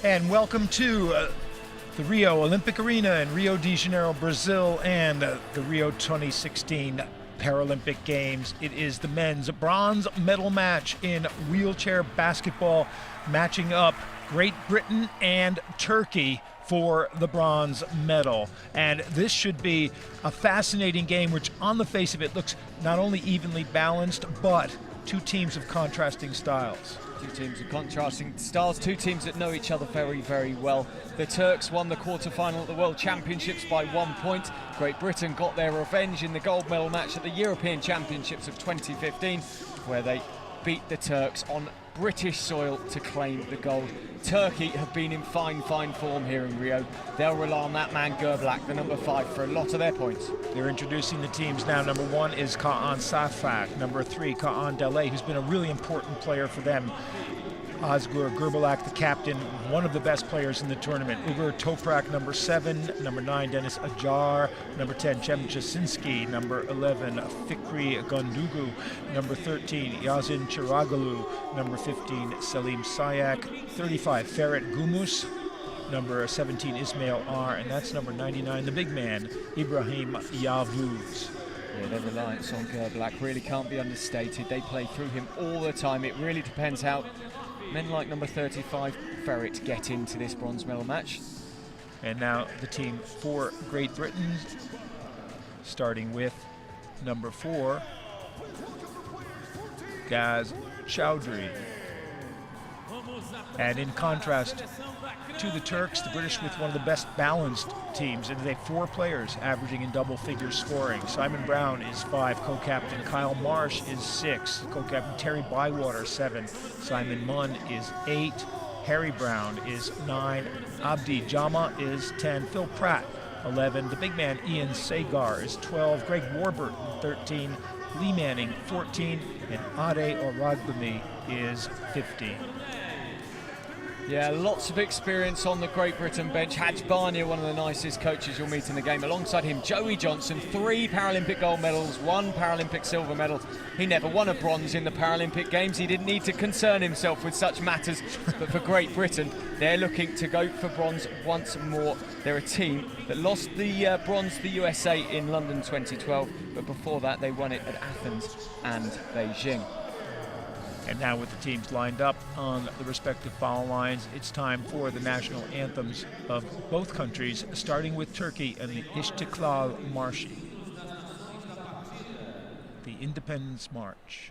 And welcome to the Rio Olympic Arena in Rio de Janeiro, Brazil, and the Rio 2016 Paralympic Games. It is the men's bronze medal match in wheelchair basketball, matching up Great Britain and Turkey for the bronze medal. And this should be a fascinating game, which on the face of it looks not only evenly balanced, but two teams of contrasting styles. Two teams of contrasting styles, two teams that know each other very, very well. The Turks won the quarter-final at the World Championships by 1 point. Great Britain got their revenge in the gold medal match at the European Championships of 2015, where they beat the Turks on British soil to claim the gold. Turkey have been in fine form here in Rio. They'll rely on that man Gerblak, the number 5, for a lot of their points. They're introducing the teams now. Number 1 is Kaan Safak. Number 3, Kaan Dele, who's been a really important player for them. Özgür Gerblak, the captain, one of the best players in the tournament. Ugur Toprak, number 7. Number 9, Dennis Ajar. Number 10, Cem Jasinski. Number 11, Fikri Gondugu. Number 13, Yazin Chiragalu. Number 15, Selim Sayak. 35, Ferret Gumus. Number 17, Ismail R. And that's number 99, the big man, Ibrahim Yavuz. Yeah, their reliance on Gerblak really can't be understated. They play through him all the time. It really depends how men like number 35, Ferret, get into this bronze medal match. And now the team for Great Britain, starting with number 4, Gaz Chowdhury. And in contrast to the Turks, the British with one of the best balanced teams, and they have 4 players averaging in double figures scoring. Simon Brown is 5, co-captain. Kyle Marsh is 6, co-captain. Terry Bywater 7. Simon Munn is 8. Harry Brown is 9. Abdi Jama is 10. Phil Pratt 11. The big man Ian Sagar is 12. Greg Warburton 13. Lee Manning 14. And Ade Oragbami is 15. Yeah, lots of experience on the Great Britain bench. Hadj Barnia, one of the nicest coaches you'll meet in the game. Alongside him, Joey Johnson, 3 Paralympic gold medals, 1 Paralympic silver medal. He never won a bronze in the Paralympic Games. He didn't need to concern himself with such matters. But for Great Britain, they're looking to go for bronze once more. They're a team that lost the bronze to the USA in London 2012. But before that, they won it at Athens and Beijing. And now with the teams lined up on the respective foul lines, it's time for the national anthems of both countries, starting with Turkey and the İstiklal Marşı, the Independence March.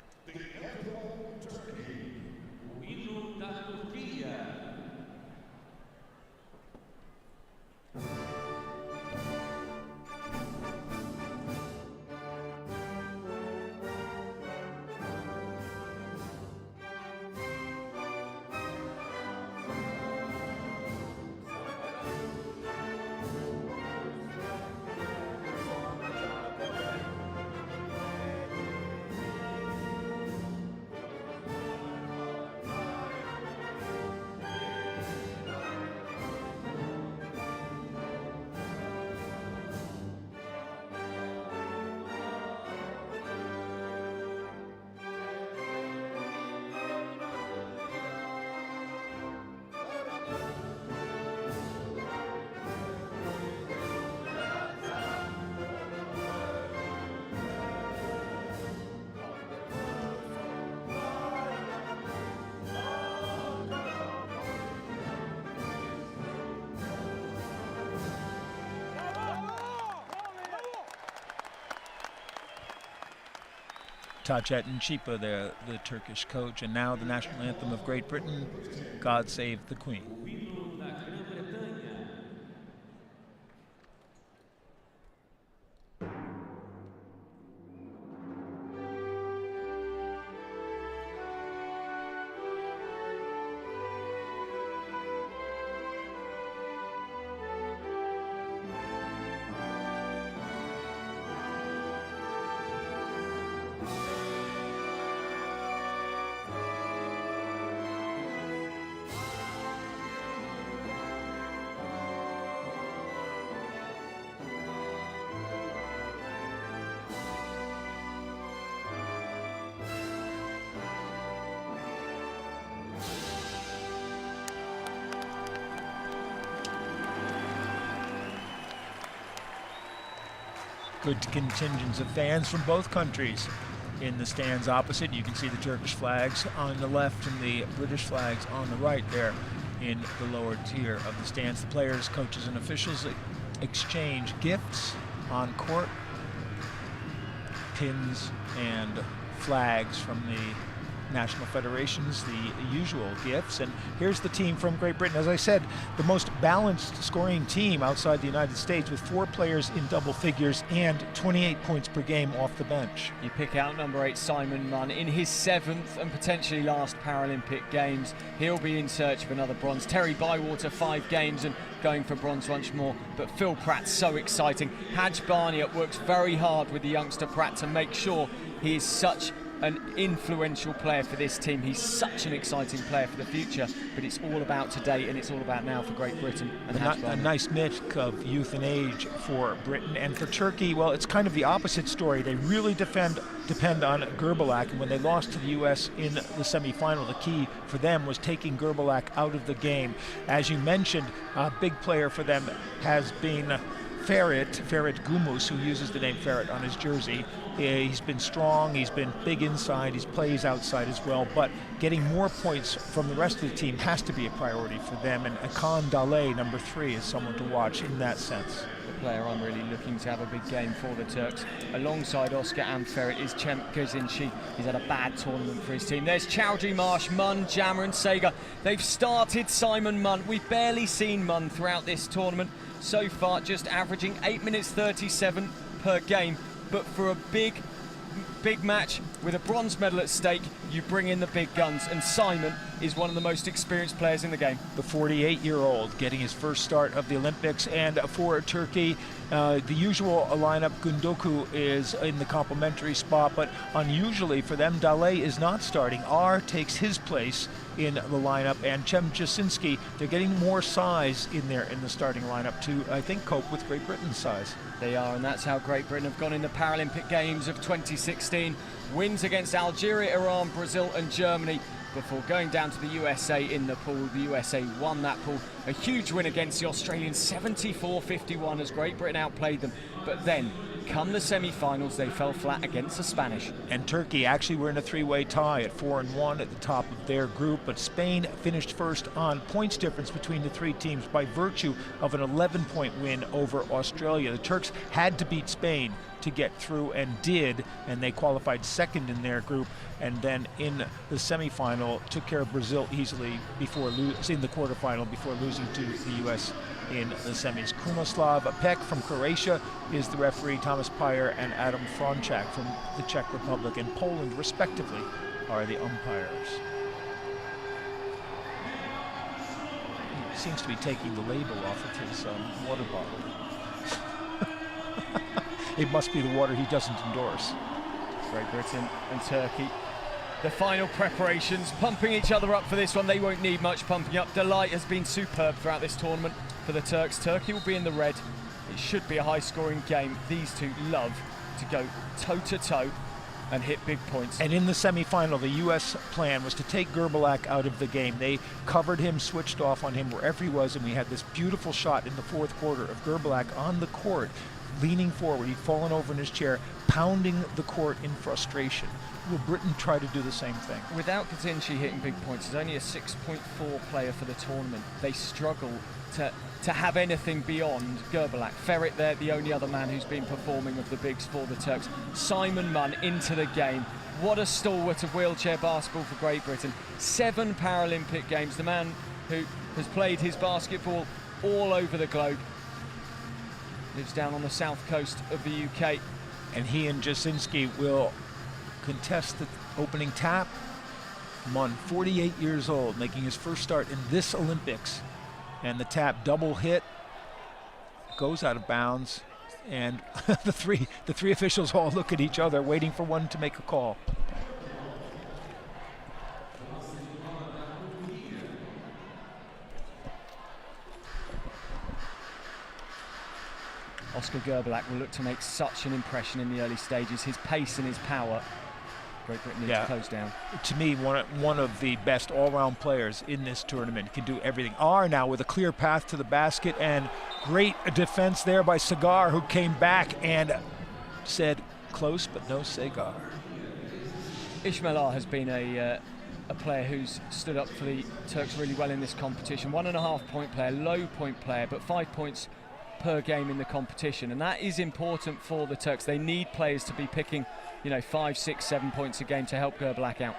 Taceddin Chipa, the Turkish coach, and now the national anthem of Great Britain, God Save the Queen. good contingents of fans from both countries in the stands opposite. You can see the Turkish flags on the left and the British flags on the right there in the lower tier of the stands. The players, coaches, and officials exchange gifts on court, pins and flags from the national federations, the usual gifts. And here's the team from Great Britain. As I said, the most balanced scoring team outside the United States, with 4 players in double figures and 28 points per game off the bench. You pick out number 8, Simon Munn, in his 7th and potentially last Paralympic Games. He'll be in search of another bronze. Terry Bywater, 5 games and going for bronze once more. But Phil Pratt's so exciting. Haj Barnier works very hard with the youngster Pratt to make sure he is such an influential player for this team. He's such an exciting player for the future, but it's all about today and it's all about now for Great Britain. And a nice mix of youth and age for Britain. And for Turkey, well, it's kind of the opposite story. They really depend on Gerbalak, and when they lost to the US in the semi-final, the key for them was taking Gerbalak out of the game. As you mentioned, a big player for them has been Ferit Gumus, who uses the name Ferret on his jersey. He's been strong, he's been big inside, he plays outside as well, but getting more points from the rest of the team has to be a priority for them, and Akan Dale, number 3, is someone to watch in that sense. The player I'm really looking to have a big game for the Turks. Alongside Oscar and Ferit is Cem Gazinci. He's had a bad tournament for his team. There's Chowdhury, Marsh, Munn, Jammer and Sager. They've started Simon Munn. We've barely seen Munn throughout this tournament. So far, just averaging 8 minutes 37 per game. But for a big match with a bronze medal at stake, you bring in the big guns, and Simon is one of the most experienced players in the game. The 48-year-old getting his first start of the Olympics. And for Turkey, the usual lineup, Gündoğan is in the complimentary spot, but unusually for them, Dale is not starting. R takes his place in the lineup, and Cem Jasinski, they're getting more size in there in the starting lineup to, I think, cope with Great Britain's size. They are, and that's how Great Britain have gone in the Paralympic Games of 2016. Wins against Algeria, Iran, Brazil and Germany before going down to the USA in the pool. The USA won that pool. A huge win against the Australians, 74-51, as Great Britain outplayed them. But then, come the semi-finals, they fell flat against the Spanish. And Turkey actually were in a 3-way tie at 4-1 at the top of their group, but Spain finished first on points difference between the 3 teams by virtue of an 11-point win over Australia. The Turks had to beat Spain to get through, and did, and they qualified second in their group, and then in the semi-final took care of Brazil easily in the quarterfinal before losing to the US in the semis. Krunoslav Pek from Croatia is the referee. Thomas Pyer and Adam Fronczak from the Czech Republic and Poland, respectively, are the umpires. He seems to be taking the label off of his water bottle. It must be the water he doesn't endorse. Great Britain and Turkey. The final preparations, pumping each other up for this one. They won't need much pumping up. Delight has been superb throughout this tournament for the Turks. Turkey will be in the red. It should be a high-scoring game. These two love to go toe-to-toe and hit big points. And in the semi-final, the U.S. plan was to take Gerbalak out of the game. They covered him, switched off on him wherever he was, and we had this beautiful shot in the 4th quarter of Gerbalak on the court, leaning forward. He'd fallen over in his chair, pounding the court in frustration. Will Britain try to do the same thing? Without Gazinci hitting big points, he's only a 6.4 player for the tournament. They struggle to have anything beyond Gerbalak. Ferit there, the only other man who's been performing of the bigs for the Turks. Simon Munn into the game. What a stalwart of wheelchair basketball for Great Britain. 7 Paralympic Games. The man who has played his basketball all over the globe. Lives down on the south coast of the UK. And he and Jasinski will contest the opening tap. Munn, 48 years old, making his first start in this Olympics. And the tap double hit, goes out of bounds, and the three officials all look at each other, waiting for one to make a call. Oscar Gerbalak will look to make such an impression in the early stages. His pace and his power, Great Britain needs to close down. To me, one of the best all-round players in this tournament, can do everything. R now with a clear path to the basket, and great defense there by Sagar, who came back and said close, but no Segar. Ismail has been a player who's stood up for the Turks really well in this competition. 1.5 point player, low point player, but 5 points per game in the competition, and that is important for the Turks. They need players to be picking, 5, 6, 7 points a game to help Gerbalak out.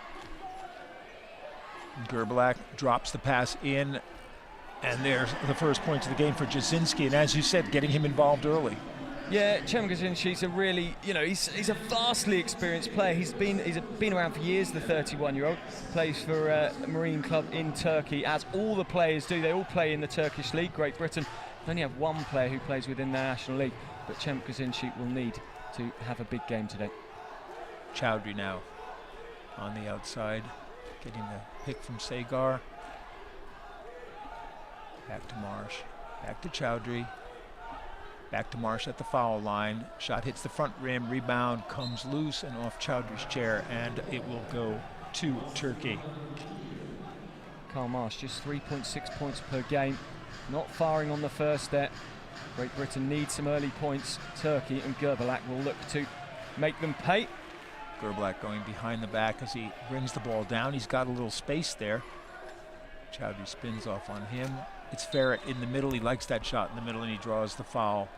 Gerbalak drops the pass in, and there's the first point of the game for Jasinski, and as you said, getting him involved early. Yeah, Cem Gazinci's a really, he's a vastly experienced player. He's been around for years, the 31-year-old. Plays for a marine club in Turkey, as all the players do. They all play in the Turkish league. Great Britain only have one player who plays within their national league, but Cem Gazinci will need to have a big game today. Chowdhury now on the outside, getting the pick from Segar. Back to Marsh, back to Chowdhury. Back to Marsh at the foul line. Shot hits the front rim, rebound comes loose and off Chowdhury's chair, and it will go to Turkey. Karl Marsh just 3.6 points per game. Not firing on the first there. Great Britain needs some early points. Turkey and Gerbalak will look to make them pay. Gerbalak going behind the back as he brings the ball down. He's got a little space there. Chowdhury spins off on him. It's Ferret in the middle. He likes that shot in the middle, and he draws the foul.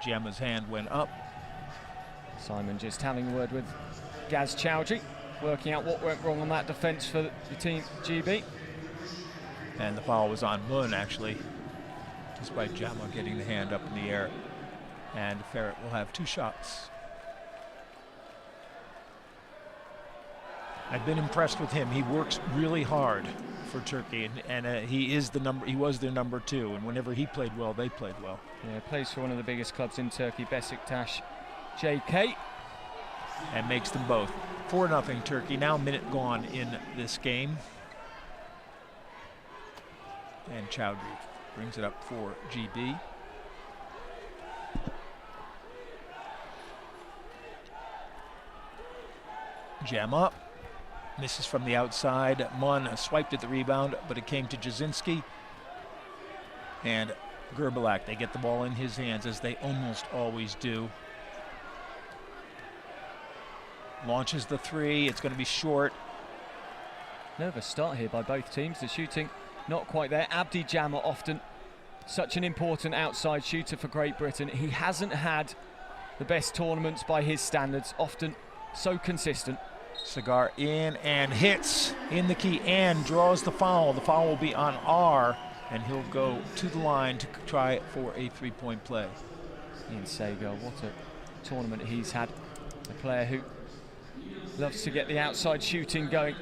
Gemma's hand went up. Simon just having a word with Gaz Chowdhury, working out what went wrong on that defence for the team GB. And the foul was on Mun, actually, despite Gemma getting the hand up in the air. And Ferret will have 2 shots. I've been impressed with him. He works really hard for Turkey, and he was their number 2, and whenever he played well, they played well. Yeah, plays for one of the biggest clubs in Turkey, Besiktas JK. And makes them both. 4-0 Turkey, now a minute gone in this game. And Chowdhury brings it up for GB. Jam up. Misses from the outside. Mun swiped at the rebound, but it came to Jasinski. And Gerbalak, they get the ball in his hands, as they almost always do. Launches the 3. It's going to be short. Nervous start here by both teams. The shooting not quite there. Abdi Jama, often such an important outside shooter for Great Britain. He hasn't had the best tournaments by his standards, often so consistent. Segar in and hits in the key and draws the foul. The foul will be on R, and he'll go to the line to try for a 3-point play. Ian Segar, what a tournament he's had. A player who loves to get the outside shooting going.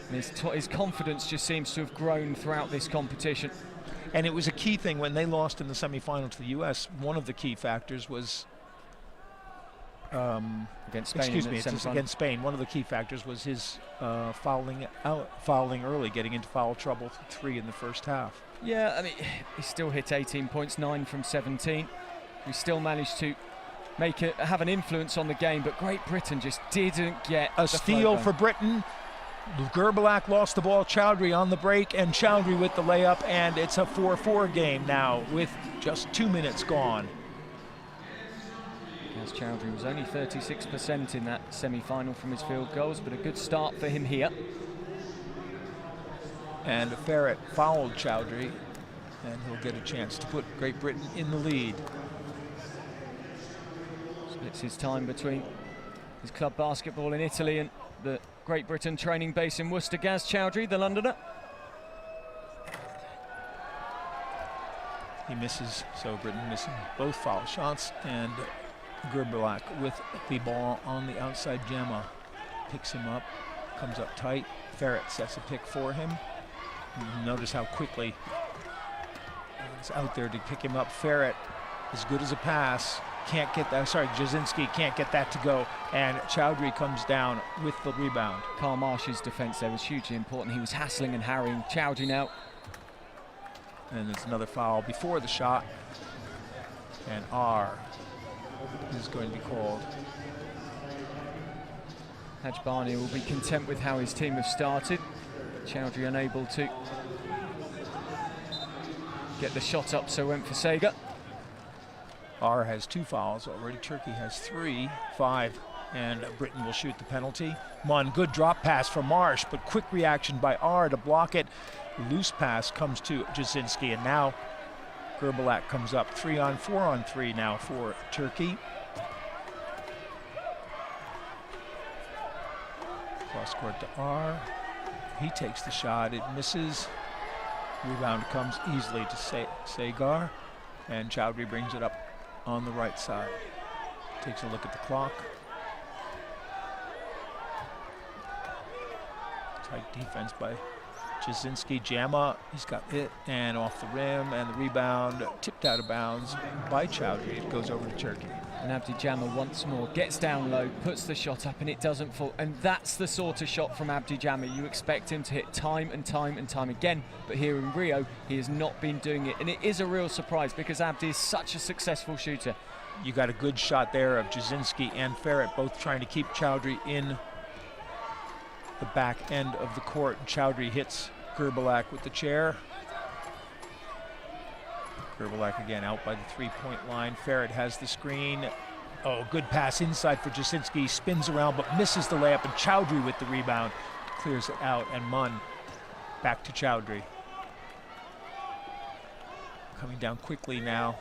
And his confidence just seems to have grown throughout this competition. And it was a key thing when they lost in the semi-final to the US. One of the key factors was against Spain. Against Spain. One of the key factors was his fouling early, getting into foul trouble, 3 in the first half. Yeah, I mean, he still hit 18 points, 9 from 17. He still managed to have an influence on the game, but Great Britain just didn't get a steal for Britain. Gerbalak lost the ball. Chowdhury on the break, and Chowdhury with the layup, and it's a 4-4 game now with just 2 minutes gone. Gaz Chowdhury was only 36% in that semi-final from his field goals, but a good start for him here. And Ferret fouled Chowdhury, and he'll get a chance to put Great Britain in the lead. Splits his time between his club basketball in Italy and the Great Britain training base in Worcester. Gaz Chowdhury, the Londoner. He misses, so Britain missing both foul shots, and Gerbalak with the ball on the outside. Gemma picks him up, comes up tight. Ferret sets a pick for him. Notice how quickly he's out there to pick him up. Ferret, as good as a pass, can't get that. Sorry, Jasinski can't get that to go, and Chowdhury comes down with the rebound. Karl Marsh's defense there was hugely important. He was hassling and harrying Chowdhury now. And there's another foul before the shot, and R is going to be called. Haj Barney will be content with how his team have started. Chowdhury unable to get the shot up, so went for Segar. R has 2 fouls already. Turkey has 3, 5, and Britain will shoot the penalty. Munn, good drop pass from Marsh, but quick reaction by R to block it. Loose pass comes to Jasinski, and now Gerbalak comes up. 3-on-4-on-3 now for Turkey. Cross court to R. He takes the shot, it misses. Rebound comes easily to Sagar, and Chowdhury brings it up on the right side. Takes a look at the clock. Tight defense by Jasinski. Jama, he's got it, and off the rim, and the rebound tipped out of bounds by Chowdhury. It goes over to Turkey. And Abdi Jama once more gets down low, puts the shot up, and it doesn't fall. And that's the sort of shot from Abdi Jama you expect him to hit time and time and time again. But here in Rio, he has not been doing it. And it is a real surprise because Abdi is such a successful shooter. You got a good shot there of Jasinski and Ferret both trying to keep Chowdhury in the back end of the court. Chowdhury hits Gerbalak with the chair. Gerbalak again out by the 3-point line. Ferret has the screen. Oh, good pass inside for Jasinski. Spins around but misses the layup, and Chowdhury with the rebound clears it out, and Munn back to Chowdhury. Coming down quickly now.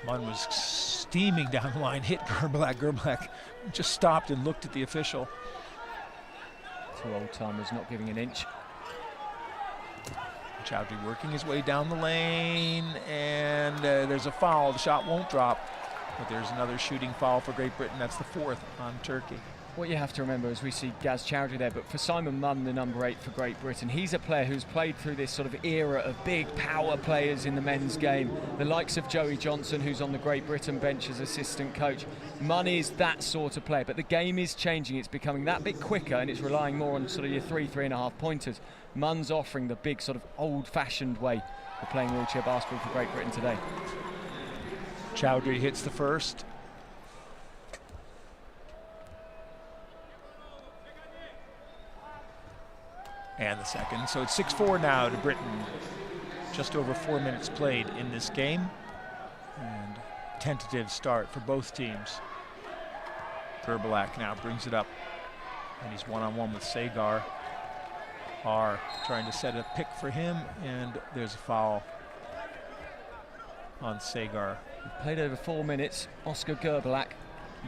Munn was steaming down the line, hit Gerbalak. Gerbalak just stopped and looked at the official. 2 old-timers not giving an inch. Chowdhury working his way down the lane, and there's a foul. The shot won't drop, but there's another shooting foul for Great Britain. That's the 4th on Turkey. What you have to remember is we see Gaz Chowdhury there, but for Simon Munn, the number 8 for Great Britain, he's a player who's played through this sort of era of big power players in the men's game. The likes of Joey Johnson, who's on the Great Britain bench as assistant coach. Munn is that sort of player, but the game is changing. It's becoming that bit quicker, and it's relying more on sort of your 3.5 pointers. Munn's offering the big sort of old-fashioned way of playing wheelchair basketball for Great Britain today. Chowdhury hits the first. And the second. So it's 6-4 now to Britain. Just over 4 minutes played in this game. And tentative start for both teams. Gerbalak now brings it up, and he's one-on-one with Sagar. R trying to set a pick for him, and there's a foul on Sagar. Played over 4 minutes. Oscar Gerbalak,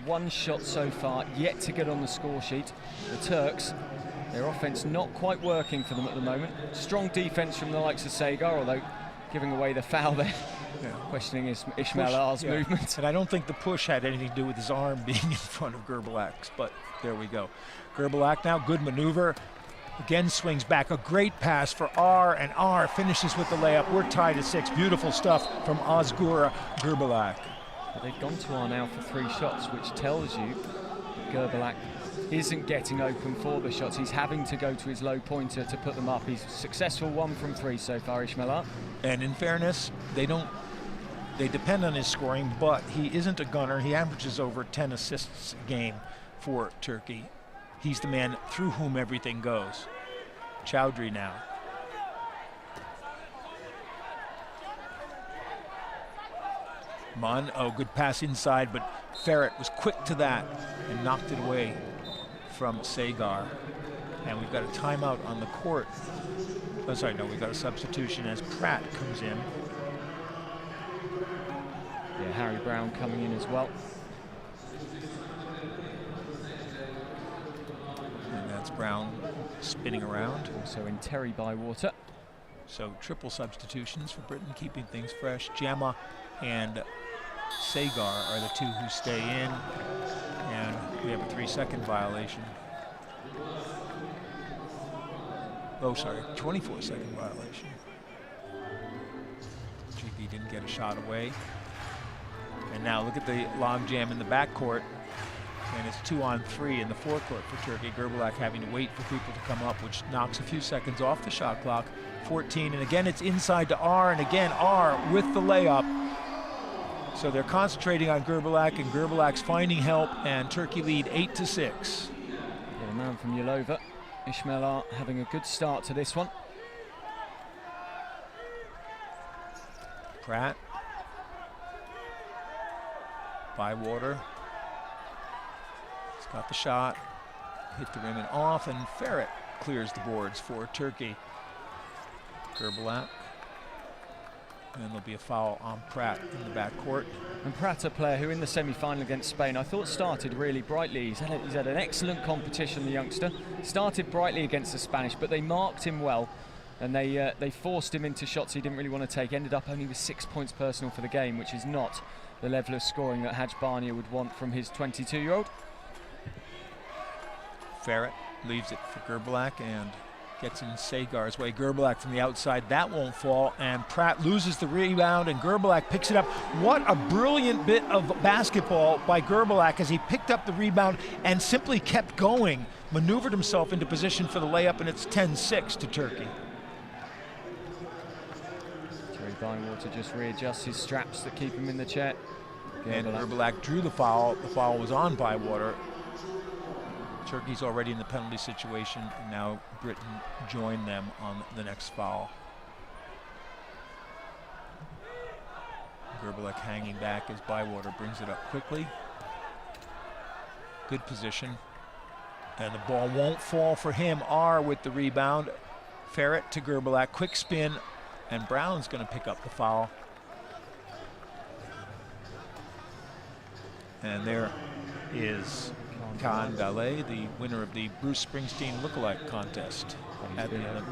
1 shot so far, yet to get on the score sheet. The Turks, their offense not quite working for them at the moment. Strong defense from the likes of Sagar, although giving away the foul there. Yeah. Questioning Ismail R's movement. And I don't think the push had anything to do with his arm being in front of Gerbalak's, but there we go. Gerbalak now, good maneuver. Again swings back, a great pass for R, and R finishes with the layup. We're tied at 6. Beautiful stuff from Ozgur Gerbalak. But they've gone to R now for 3 shots, which tells you Gerbalak isn't getting open for the shots. He's having to go to his low pointer to put them up. He's successful 1 from 3 so far, Ismail R. And in fairness, they depend on his scoring, but he isn't a gunner. He averages over 10 assists a game for Turkey. He's the man through whom everything goes. Chowdhury now. Munn, oh, good pass inside, but Ferret was quick to that and knocked it away from Sagar. And we've got a timeout on the court. Oh, sorry, no, we've got a substitution as Pratt comes in. Yeah, Harry Brown coming in as well. And that's Brown spinning around. Also in Terry Bywater. So triple substitutions for Britain, keeping things fresh. Jama and Sagar are the 2 who stay in. And we have a 3-second violation. Oh, sorry, 24-second violation. GB didn't get a shot away. And now look at the log jam in the backcourt. And it's 2-on-3 in the forecourt for Turkey. Gerbalak having to wait for people to come up, which knocks a few seconds off the shot clock. 14, and again it's inside to R, and again R with the layup. So they're concentrating on Gerbalak, and Gerbalak's finding help, and Turkey lead 8-6. Yeah, the man from Yalova, Ismail R, having a good start to this one. Pratt. Bywater. He's got the shot. Hit the rim and off, and Ferret clears the boards for Turkey. Gerbalak. And there'll be a foul on Pratt in the backcourt. And Pratt, a player who in the semi-final against Spain, I thought started really brightly. He's had an excellent competition, the youngster. Started brightly against the Spanish, but they marked him well. And they forced him into shots he didn't really want to take. Ended up only with 6 points personal for the game, which is not the level of scoring that Hadj Barnia would want from his 22-year-old. Ferret leaves it for Gerbalak and gets in Sagar's way. Gerbalak from the outside, that won't fall, and Pratt loses the rebound, and Gerbalak picks it up. What a brilliant bit of basketball by Gerbalak as he picked up the rebound and simply kept going, maneuvered himself into position for the layup, and it's 10-6 to Turkey. Terry Bywater just readjusts his straps that keep him in the chair. And Gerbalak drew the foul. The foul was on Bywater. Turkey's already in the penalty situation, and now Britain joined them on the next foul. Gerbalak hanging back as Bywater brings it up quickly. Good position. And the ball won't fall for him. R with the rebound. Ferret to Gerbalak, quick spin, and Brown's going to pick up the foul. And there is Khan Gallet, the winner of the Bruce Springsteen lookalike contest. He's been a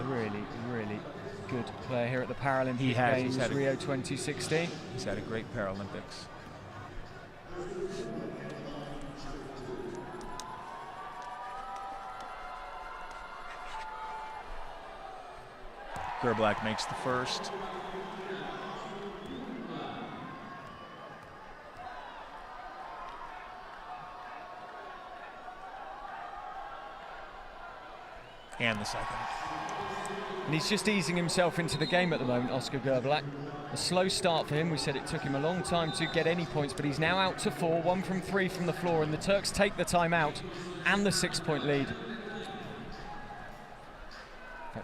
really good player here at the Paralympic Games, Rio 2016. He's had a great Paralympics. Gerbalak makes the first. And the second. And he's just easing himself into the game at the moment, Oscar Gerbalak. A slow start for him. We said it took him a long time to get any points, but he's now out to 4, 1 from 3 from the floor, and the Turks take the timeout and the 6-point lead.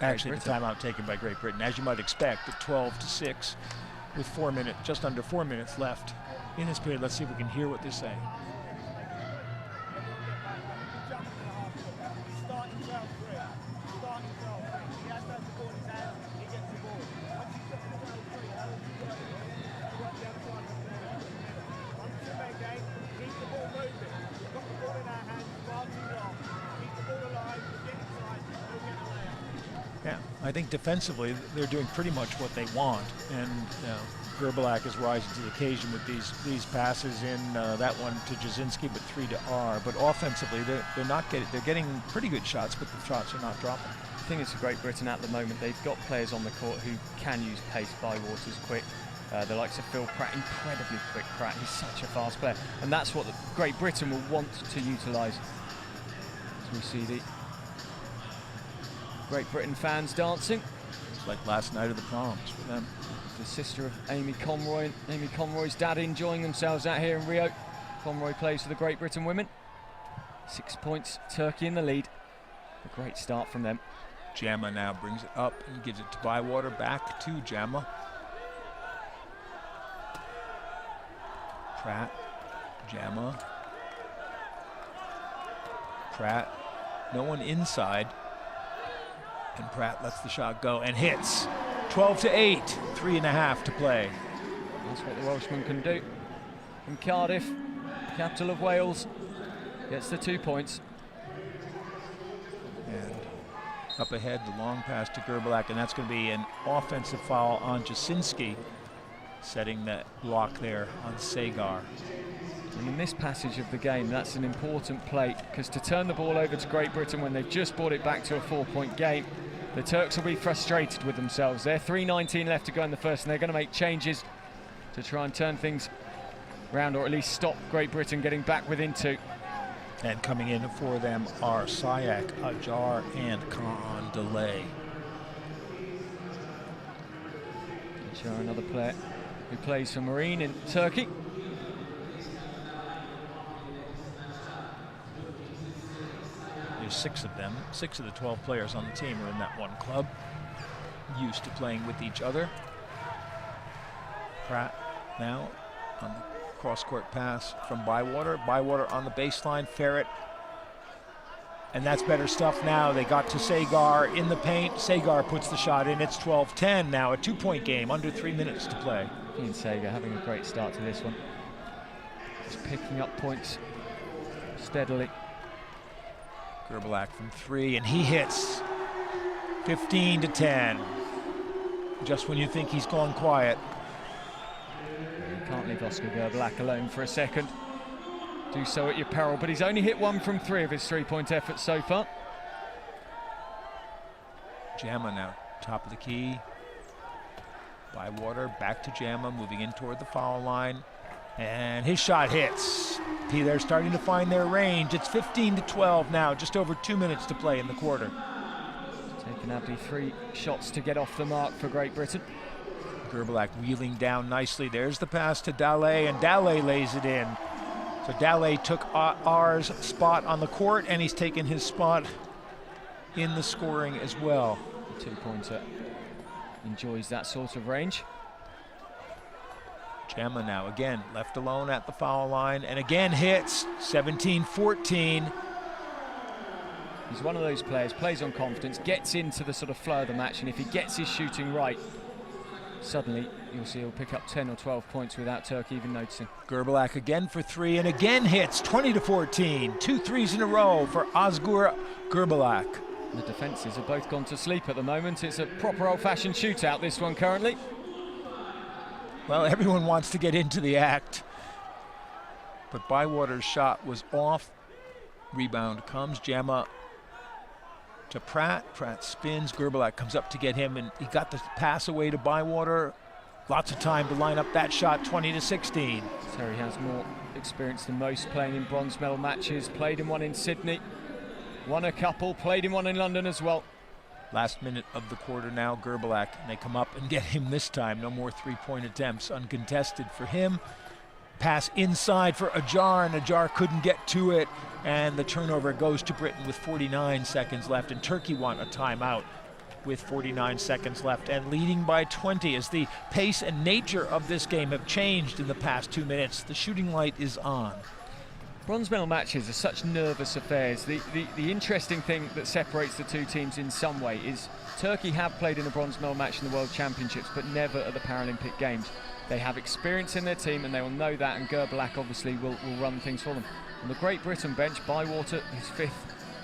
Actually, the timeout taken by Great Britain, as you might expect, at 12-6 with just under 4 minutes left in this period. Let's see if we can hear what they're saying. I think defensively they're doing pretty much what they want, and Gerbalak is rising to the occasion with these passes in that one to Jasinski, but 3 to R. But offensively, they're getting pretty good shots, but the shots are not dropping. I think it's Great Britain at the moment. They've got players on the court who can use pace. Bywater's quick. The likes of Phil Pratt, incredibly quick. Pratt, he's such a fast player, and that's what Great Britain will want to utilise. As we see the Great Britain fans dancing. It's like last night of the proms for them. The sister of Amy Conroy and Amy Conroy's dad enjoying themselves out here in Rio. Conroy plays for the Great Britain women. 6 points, Turkey in the lead. A great start from them. Jamma now brings it up and gives it to Bywater, back to Jamma. Pratt, Jamma. Pratt, no one inside. And Pratt lets the shot go and hits. 12-8, 3.5 to play. That's what the Welshman can do. From Cardiff, capital of Wales, gets the 2 points. And up ahead, the long pass to Gerbalak, and that's going to be an offensive foul on Jasinski, setting that block there on Sagar. And in this passage of the game, that's an important play, because to turn the ball over to Great Britain when they've just brought it back to a 4-point game, the Turks will be frustrated with themselves. They're 3:19 left to go in the first, and they're going to make changes to try and turn things round, or at least stop Great Britain getting back within 2. And coming in for them are Sayak, Ajar, and Khan Delay. Ajar, another player who plays for Marine in Turkey. There's 6 of them. 6 of the 12 players on the team are in that one club, used to playing with each other. Pratt now on Cross-court pass from Bywater. Bywater on the baseline, Ferret. And that's better stuff now. They got to Sagar in the paint. Sagar puts the shot in. It's 12-10 now, a 2-point game, under 3 minutes to play. Ian Sagar having a great start to this one. Just picking up points steadily. Gerbalak from 3, and he hits. 15-10. Just when you think he's gone quiet. You can't leave Oscar Gerbalak alone for a second. Do so at your peril, but he's only hit 1 from 3 of his 3-point efforts so far. Jamma now, top of the key. Bywater, back to Jamma, moving in toward the foul line. And his shot hits. They're starting to find their range. It's 15-12 now, just over 2 minutes to play in the quarter. Taking Abdi 3 shots to get off the mark for Great Britain. Gerbalak wheeling down nicely. There's the pass to Dale, and Dale lays it in. So Dale took R's spot on the court, and he's taken his spot in the scoring as well. The 2-pointer enjoys that sort of range. Jamma now again left alone at the foul line, and again hits. 17-14. He's one of those players, plays on confidence, gets into the sort of flow of the match, and if he gets his shooting right, suddenly you'll see he'll pick up 10 or 12 points without Turkey even noticing. Gerbalak again for 3, and again hits. 20-14. 2 threes in a row for Ozgur Gerbalak. The defences have both gone to sleep at the moment. It's a proper old-fashioned shootout, this one currently. Well, everyone wants to get into the act, but Bywater's shot was off. Rebound comes. Jamma to Pratt. Pratt spins. Gerbalak comes up to get him, and he got the pass away to Bywater. Lots of time to line up that shot. 20-16. Terry has more experience than most, playing in bronze medal matches. Played in one in Sydney, won a couple, played in one in London as well. Last minute of the quarter now, Gerbalak, and they come up and get him this time. No more 3-point attempts, uncontested for him. Pass inside for Ajar, and Ajar couldn't get to it, and the turnover goes to Britain with 49 seconds left, and Turkey want a timeout with 49 seconds left and leading by 20 as the pace and nature of this game have changed in the past 2 minutes. The shooting light is on. Bronze medal matches are such nervous affairs. The interesting thing that separates the two teams in some way is Turkey have played in a bronze medal match in the World Championships, but never at the Paralympic Games. They have experience in their team, and they will know that, and Gerbalak obviously will run things for them. On the Great Britain bench, Bywater, his 5th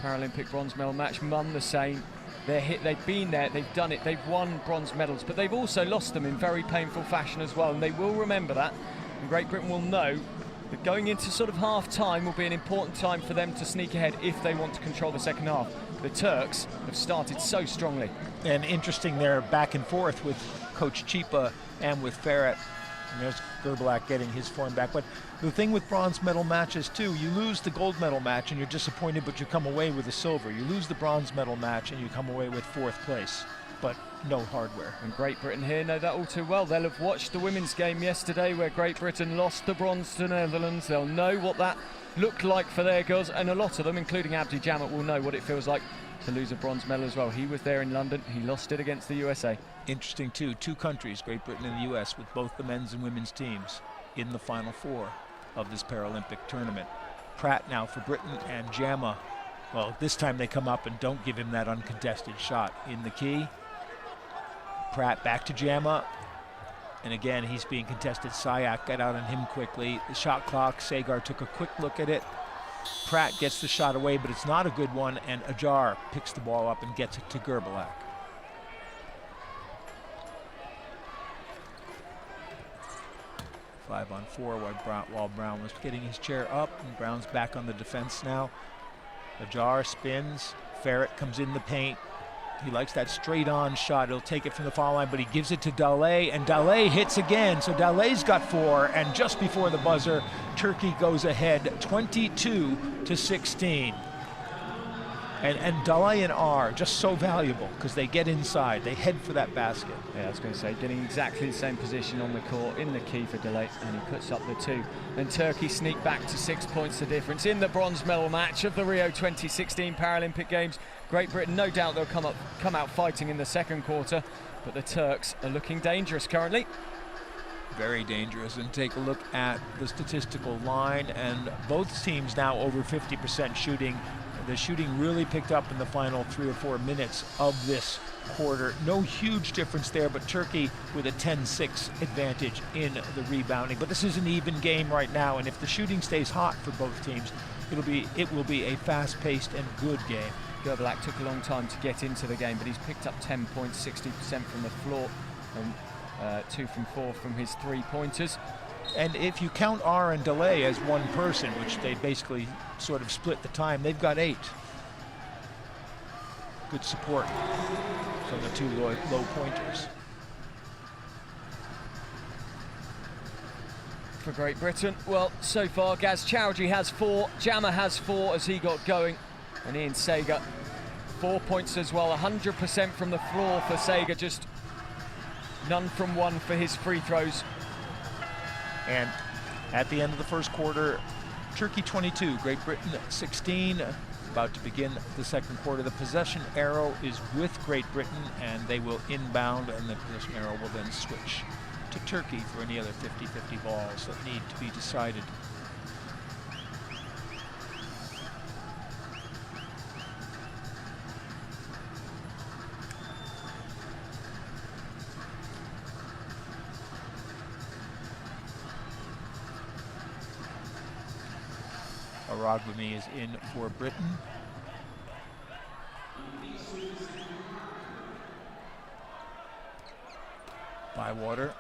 Paralympic bronze medal match, Munn the same. They've been there, they've done it, they've won bronze medals, but they've also lost them in very painful fashion as well, and they will remember that. And Great Britain will know that going into sort of half-time will be an important time for them to sneak ahead if they want to control the second half. The Turks have started so strongly. And interesting, they're back and forth with Coach Chipa and with Ferret. And there's Gerbalak getting his form back. But the thing with bronze medal matches too, you lose the gold medal match and you're disappointed, but you come away with a silver. You lose the bronze medal match and you come away with 4th place, but no hardware. And Great Britain here know that all too well. They'll have watched the women's game yesterday where Great Britain lost the bronze to the Netherlands. They'll know what that looked like for their girls, and a lot of them, including Abdi Jamma, will know what it feels like to lose a bronze medal as well. He was there in London. He lost it against the USA. Interesting too, 2 countries, Great Britain and the US, with both the men's and women's teams in the Final 4 of this Paralympic tournament. Pratt now for Britain, and Jamma, well, this time they come up and don't give him that uncontested shot in the key. Pratt back to Jamma, and again he's being contested. Sayak got out on him quickly. The shot clock, Sagar took a quick look at it. Pratt gets the shot away, but it's not a good one, and Ajar picks the ball up and gets it to Gerbalak. Five on 4 while Brown was getting his chair up, and Brown's back on the defense now. Ajar spins, Ferret comes in the paint. He likes that straight-on shot. He'll take it from the foul line, but he gives it to Dale, and Dale hits again. So Dale's got 4, and just before the buzzer, Turkey goes ahead 22-16. And Dale and R just so valuable because they get inside, they head for that basket. Yeah, I was going to say, getting exactly the same position on the court in the key for Dale, and he puts up the 2. And Turkey sneak back to 6 points the difference in the bronze medal match of the Rio 2016 Paralympic Games. Great Britain, no doubt they'll come out fighting in the second quarter, but the Turks are looking dangerous currently. Very dangerous. And take a look at the statistical line, and both teams now over 50% shooting. The shooting really picked up in the final 3 or 4 minutes of this quarter. No huge difference there, but Turkey with a 10-6 advantage in the rebounding. But this is an even game right now, and if the shooting stays hot for both teams, it will be a fast-paced and good game. Gerbalak took a long time to get into the game, but he's picked up 10 points, 60% from the floor, and 2 from 4 from his 3-pointers. And if you count R and Delay as one person, which they basically sort of split the time, they've got 8. Good support from the 2 low pointers. For Great Britain, well, so far Gaz Chowdhury has 4, Jammer has 4 as he got going, and Ian Sager 4 points as well. 100% from the floor for Sager, just none from 1 for his free throws. And at the end of the first quarter, Turkey 22, Great Britain 16. About to begin the second quarter. The possession arrow is with Great Britain, and they will inbound, and the possession arrow will then switch to Turkey for any other 50-50 balls that need to be decided. Aragbami is in for Britain. Bywater.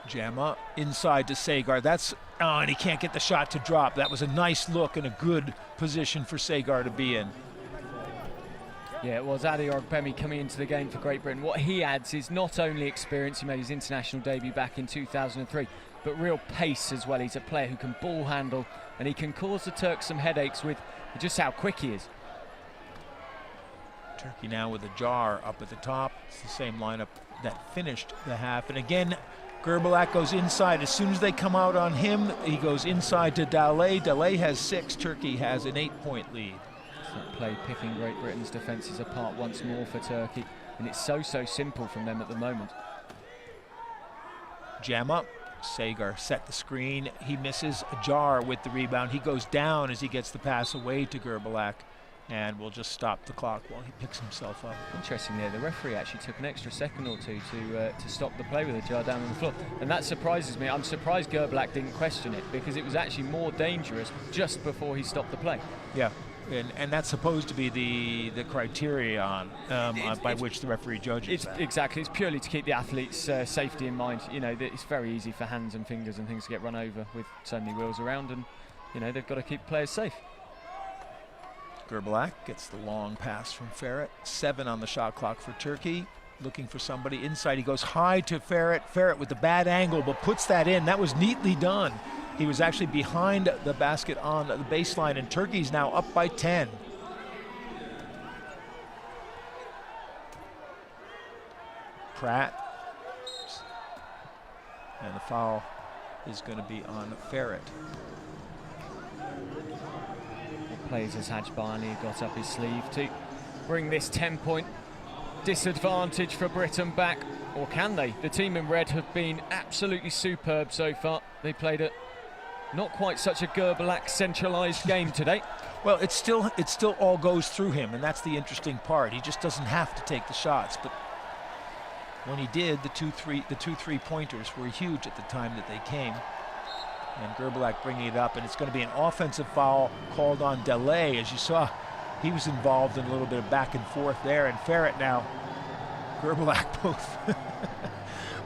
Jamma inside to Sagar. That's, oh, and he can't get the shot to drop. That was a nice look and a good position for Sagar to be in. Yeah, it was Adi Aragbami coming into the game for Great Britain. What he adds is not only experience, he made his international debut back in 2003, but real pace as well. He's a player who can ball handle, and he can cause the Turks some headaches with just how quick he is. Turkey now with a jar up at the top. It's the same lineup that finished the half. And again, Gerbalak goes inside. As soon as they come out on him, he goes inside to Dale. Dale has 6. Turkey has an 8-point lead. That play picking Great Britain's defences apart once more for Turkey, and it's so simple from them at the moment. Jamma. Sagar set the screen. He misses. Jar with the rebound. He goes down as he gets the pass away to Gerbalak, and we'll just stop the clock while he picks himself up. Interesting there, the referee actually took an extra second or 2 to stop the play with a jar down on the floor, and that surprises me. I'm surprised Gerbalak didn't question it, because it was actually more dangerous just before he stopped the play. Yeah. And that's supposed to be the criterion by which the referee judges that. Exactly, it's purely to keep the athlete's safety in mind. You know, it's very easy for hands and fingers and things to get run over with so many wheels around, and you know, they've got to keep players safe. Gerbalak gets the long pass from Ferret. 7 on the shot clock for Turkey. Looking for somebody inside. He goes high to Ferret. Ferret with the bad angle, but puts that in. That was neatly done. He was actually behind the basket on the baseline, and Turkey's now up by 10. Pratt. And the foul is going to be on Ferret. Plays as Haj Barney got up his sleeve to bring this 10-point disadvantage for Britain back, or can they? The team in red have been absolutely superb so far. They played a not quite such a Gerbalak centralized game today. Well, it still all goes through him, and that's the interesting part. He just doesn't have to take the shots, but when he did, the two three-pointers were huge at the time that they came. And Gerbalak bringing it up, and it's going to be an offensive foul called on Delay. As you saw, he was involved in a little bit of back and forth there, and Ferret now, Gerbalak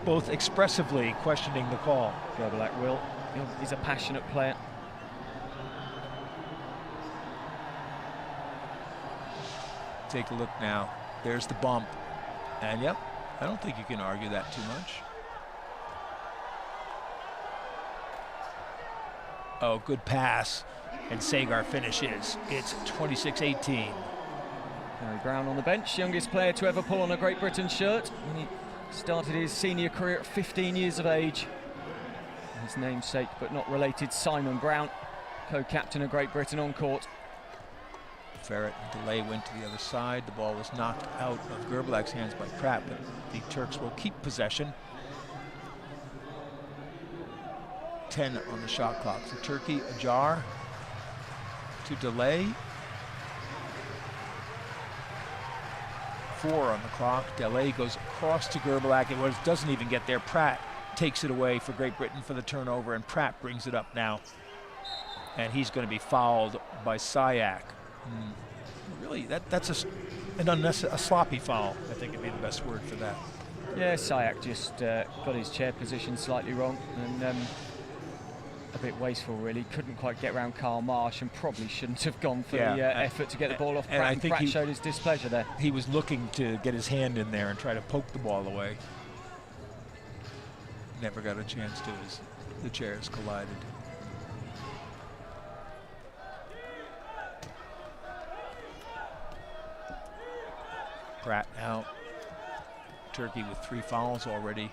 both expressively questioning the call. Gerbalak will. He's a passionate player. Take a look now. There's the bump. And yep, I don't think you can argue that too much. Oh, good pass. And Sagar finishes. It's 26-18. Harry Brown on the bench, youngest player to ever pull on a Great Britain shirt. And he started his senior career at 15 years of age. His namesake, but not related, Simon Brown, co-captain of Great Britain on court. Ferret and Delay went to the other side. The ball was knocked out of Gerbalak's hands by Pratt, but the Turks will keep possession. 10 on the shot clock. So Turkey, Acar to Delay. 4 on the clock. Delay goes across to Gerbalak. It doesn't even get there. Pratt takes it away for Great Britain for the turnover, and Pratt brings it up now. And he's going to be fouled by Sayak. Really, that's a sloppy foul. I think would be the best word for that. Yeah, Sayak just got his chair position slightly wrong and a bit wasteful, really. Couldn't quite get around Karl Marsh and probably shouldn't have gone for the effort to get the ball off Pratt. And Pratt showed his displeasure there. He was looking to get his hand in there and try to poke the ball away. Never got a chance to as the chairs collided. Pratt now. Turkey with 3 fouls already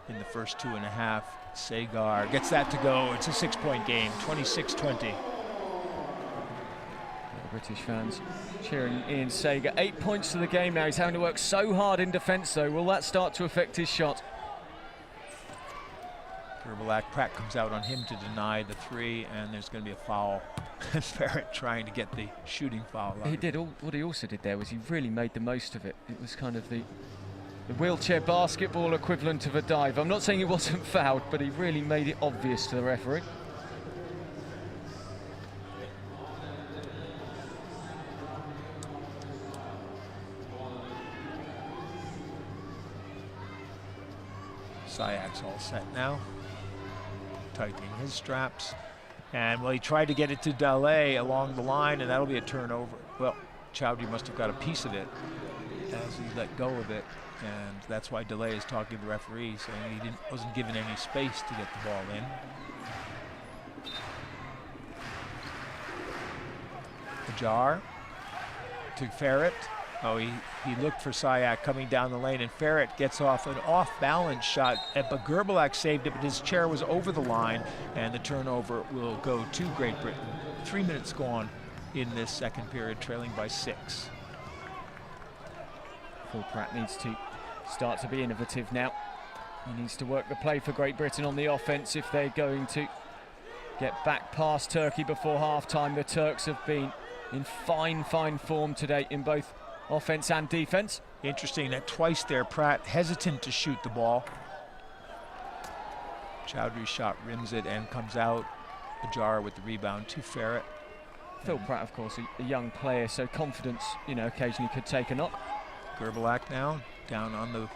in the first 2.5. Sagar gets that to go. It's a 6-point game, 26-20. British fans cheering Ian Sagar. 8 points to the game now. He's having to work so hard in defence, though. Will that start to affect his shot? Gerbalak, Pratt comes out on him to deny the 3, and there's going to be a foul. Ferret trying to get the shooting foul out. He did. What he also did there was he really made the most of it. It was kind of the wheelchair basketball equivalent of a dive. I'm not saying he wasn't fouled, but he really made it obvious to the referee. Sayak's all set now, tightening his straps. And, well, he tried to get it to Delay along the line, and that'll be a turnover. Well, Chowdhury must have got a piece of it as he let go of it. And that's why Delay is talking to the referee, saying he wasn't given any space to get the ball in. Acar to Ferret. Oh, he looked for Sayak coming down the lane, and Ferret gets off an off-balance shot, but Gerbalak saved it, but his chair was over the line, and the turnover will go to Great Britain. 3 minutes gone in this second period, trailing by 6. Phil Pratt needs to start to be innovative now. He needs to work the play for Great Britain on the offense if they're going to get back past Turkey before half-time. The Turks have been in fine form today in both offense and defense. Interesting that twice there, Pratt hesitant to shoot the ball. Chowdhury's shot rims it and comes out. Acar with the rebound to Ferret. Phil Pratt, of course, a young player, so confidence, occasionally could take a knock. Gerbalak now, down on the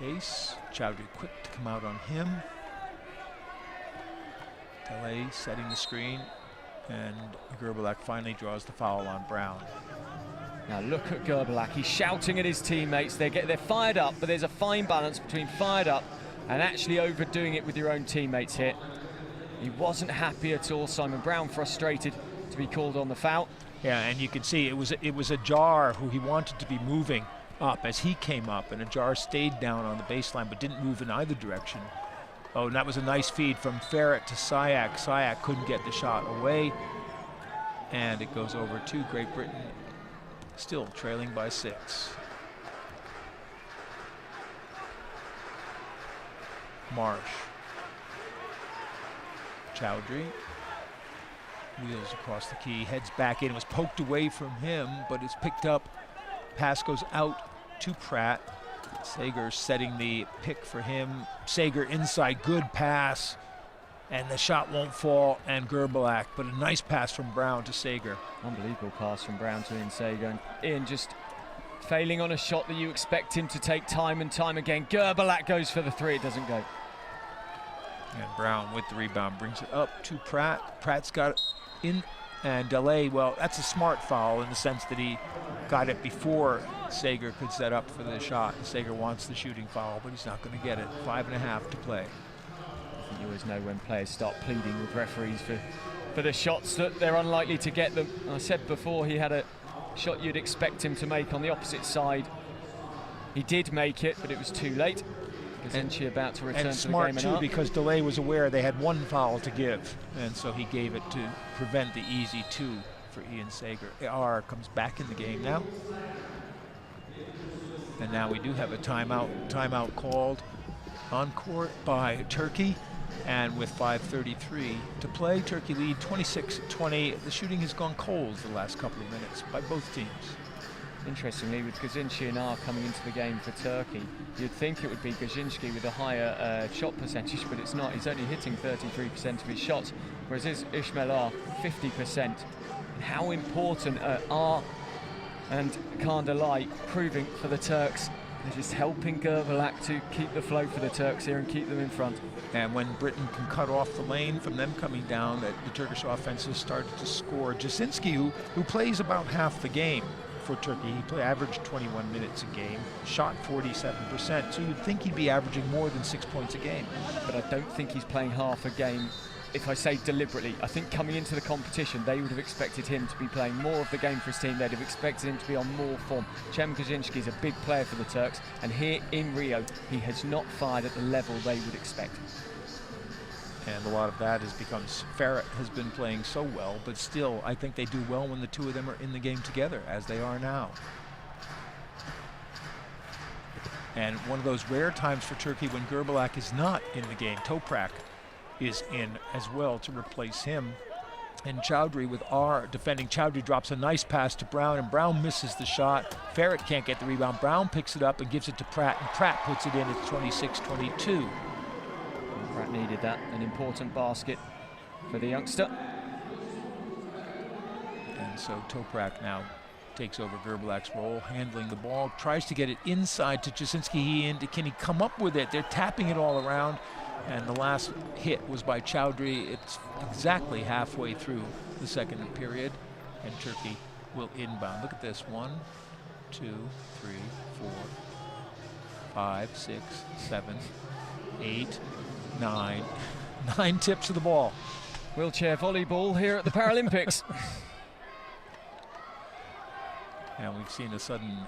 base. Chowdhury quick to come out on him. Delay setting the screen, and Gerbalak finally draws the foul on Brown. Now look at Gerbalak, he's shouting at his teammates. They're fired up, but there's a fine balance between fired up and actually overdoing it with your own teammates here. He wasn't happy at all. Simon Brown frustrated to be called on the foul. Yeah, and you can see it was Acar who he wanted to be moving up as he came up, and Acar stayed down on the baseline but didn't move in either direction. Oh, and that was a nice feed from Ferret to Sayak. Sayak couldn't get the shot away, and it goes over to Great Britain, still trailing by 6. Marsh. Chowdhury wheels across the key, heads back in. It was poked away from him, but it's picked up. Pass goes out to Pratt. Sagar setting the pick for him. Sagar inside, good pass, and the shot won't fall, and Gerbalak, but a nice pass from Brown to Sagar. Unbelievable pass from Brown to Ian Sagar. And Ian just failing on a shot that you expect him to take time and time again. Gerbalak goes for the 3, it doesn't go. And Brown with the rebound brings it up to Pratt. Pratt's got it in, and Delay, well, that's a smart foul in the sense that he got it before Sagar could set up for the shot. And Sagar wants the shooting foul, but he's not going to get it. 5.5 to play. I think you always know when players start pleading with referees for the shots that they're unlikely to get them. I said before he had a shot you'd expect him to make on the opposite side. He did make it, but it was too late. Gazinci about to return to the game. And smart too, because Delay was aware they had 1 foul to give, and so he gave it to prevent the easy 2 for Ian Sagar. Acar comes back in the game now. And now we do have a timeout called on court by Turkey. And with 5:33 to play, Turkey lead 26-20. The shooting has gone cold the last couple of minutes by both teams. Interestingly, with Gazinski and R coming into the game for Turkey, you'd think it would be Gazinski with a higher shot percentage, but it's not. He's only hitting 33% of his shots, whereas Ismail R 50%. And how important R and Kandalay proving for the Turks. They're just helping Gerbalak to keep the flow for the Turks here and keep them in front. And when Britain can cut off the lane from them coming down, the Turkish offense has started to score. Jasinski, who plays about half the game for Turkey, he averaged 21 minutes a game, shot 47%, so you'd think he'd be averaging more than 6 points a game. But I don't think he's playing half a game. If I say deliberately, I think coming into the competition, they would have expected him to be playing more of the game for his team. They'd have expected him to be on more form. Cem Gazinski is a big player for the Turks, and here in Rio, he has not fired at the level they would expect. And a lot of that is because Ferret has been playing so well, but still, I think they do well when the two of them are in the game together, as they are now. And one of those rare times for Turkey when Gerbalak is not in the game, Toprak is in as well to replace him. And Chowdhury with R defending. Chowdhury drops a nice pass to Brown, and Brown misses the shot. Ferret can't get the rebound. Brown picks it up and gives it to Pratt, and Pratt puts it in at 26-22. Pratt needed that, an important basket for the youngster. And so Toprak now takes over Gerbalak's role, handling the ball, tries to get it inside to Jasinski. Can he come up with it? They're tapping it all around. And the last hit was by Chowdhury. It's exactly halfway through the second period, and Turkey will inbound. Look at this. 1, 2, 3, 4, 5, 6, 7, 8, 9. 9 tips of the ball. Wheelchair volleyball here at the Paralympics. And we've seen a sudden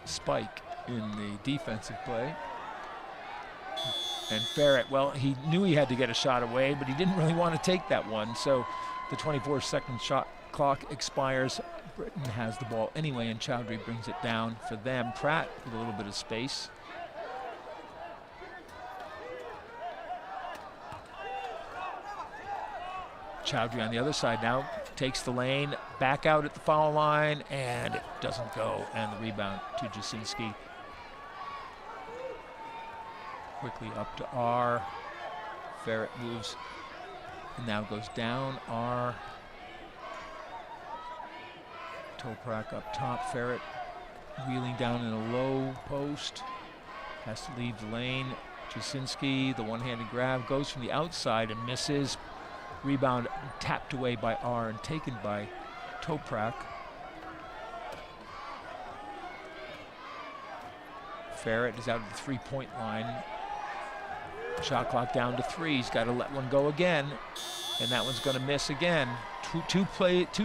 spike in the defensive play. And Ferret, well, he knew he had to get a shot away, but he didn't really want to take that one. So the 24-second shot clock expires. Britain has the ball anyway, and Chowdhury brings it down for them. Pratt with a little bit of space. Chowdhury on the other side now takes the lane, back out at the foul line, and it doesn't go. And the rebound to Jasinski. Quickly up to R. Ferret moves and now goes down. R. Toprak up top. Ferret wheeling down in a low post. Has to leave the lane. Jasinski, the one-handed grab, goes from the outside and misses. Rebound tapped away by R and taken by Toprak. Ferret is out at the three-point line. Shot clock down to 3. He's got to let one go again, and that one's going to miss again. Two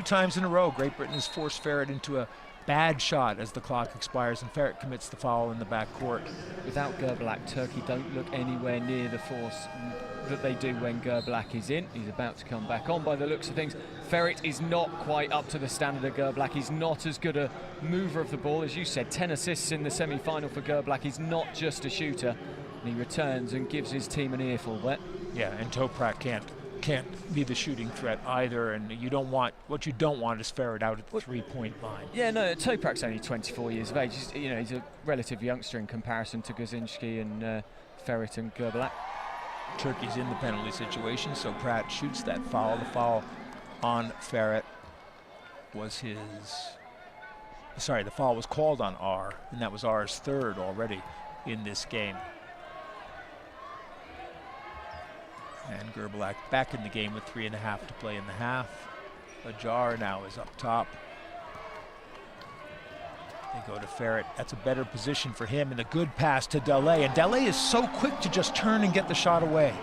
times in a row, Great Britain has forced Ferret into a bad shot as the clock expires, and Ferret commits the foul in the backcourt. Without Gerbalak, Turkey don't look anywhere near the force that they do when Gerbalak is in. He's about to come back on by the looks of things. Ferret is not quite up to the standard of Gerbalak. He's not as good a mover of the ball. As you said, 10 assists in the semi-final for Gerbalak. He's not just a shooter. And he returns and gives his team an earful. Yeah, and Toprak can't be the shooting threat either, and what you don't want is Ferret out at the three-point line. Yeah, no, Toprak's only 24 years of age. He's a relative youngster in comparison to Gazinski and Ferret and Gerbalak. Turkey's in the penalty situation, so Pratt shoots that foul. The foul on Ferret was the foul was called on R, and that was R's third already in this game. And Gerbalak back in the game with 3.5 to play in the half. Ajar now is up top. They go to Ferret. That's a better position for him, and a good pass to Daley. And Daley is so quick to just turn and get the shot away.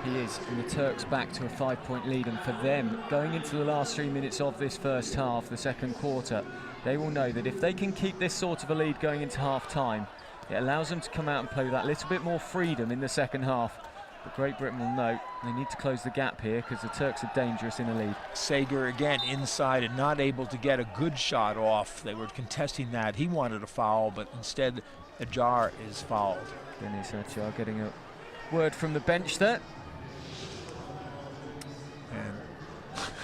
He is, and the Turks back to a 5-point lead. And for them, going into the last 3 minutes of this first half, the second quarter, they will know that if they can keep this sort of a lead going into half-time, it allows them to come out and play with that little bit more freedom in the second half. But Great Britain will know they need to close the gap here because the Turks are dangerous in the lead. Sager again inside and not able to get a good shot off. They were contesting that. He wanted a foul, but instead Ajar is fouled. Dennis Ajar getting a word from the bench there.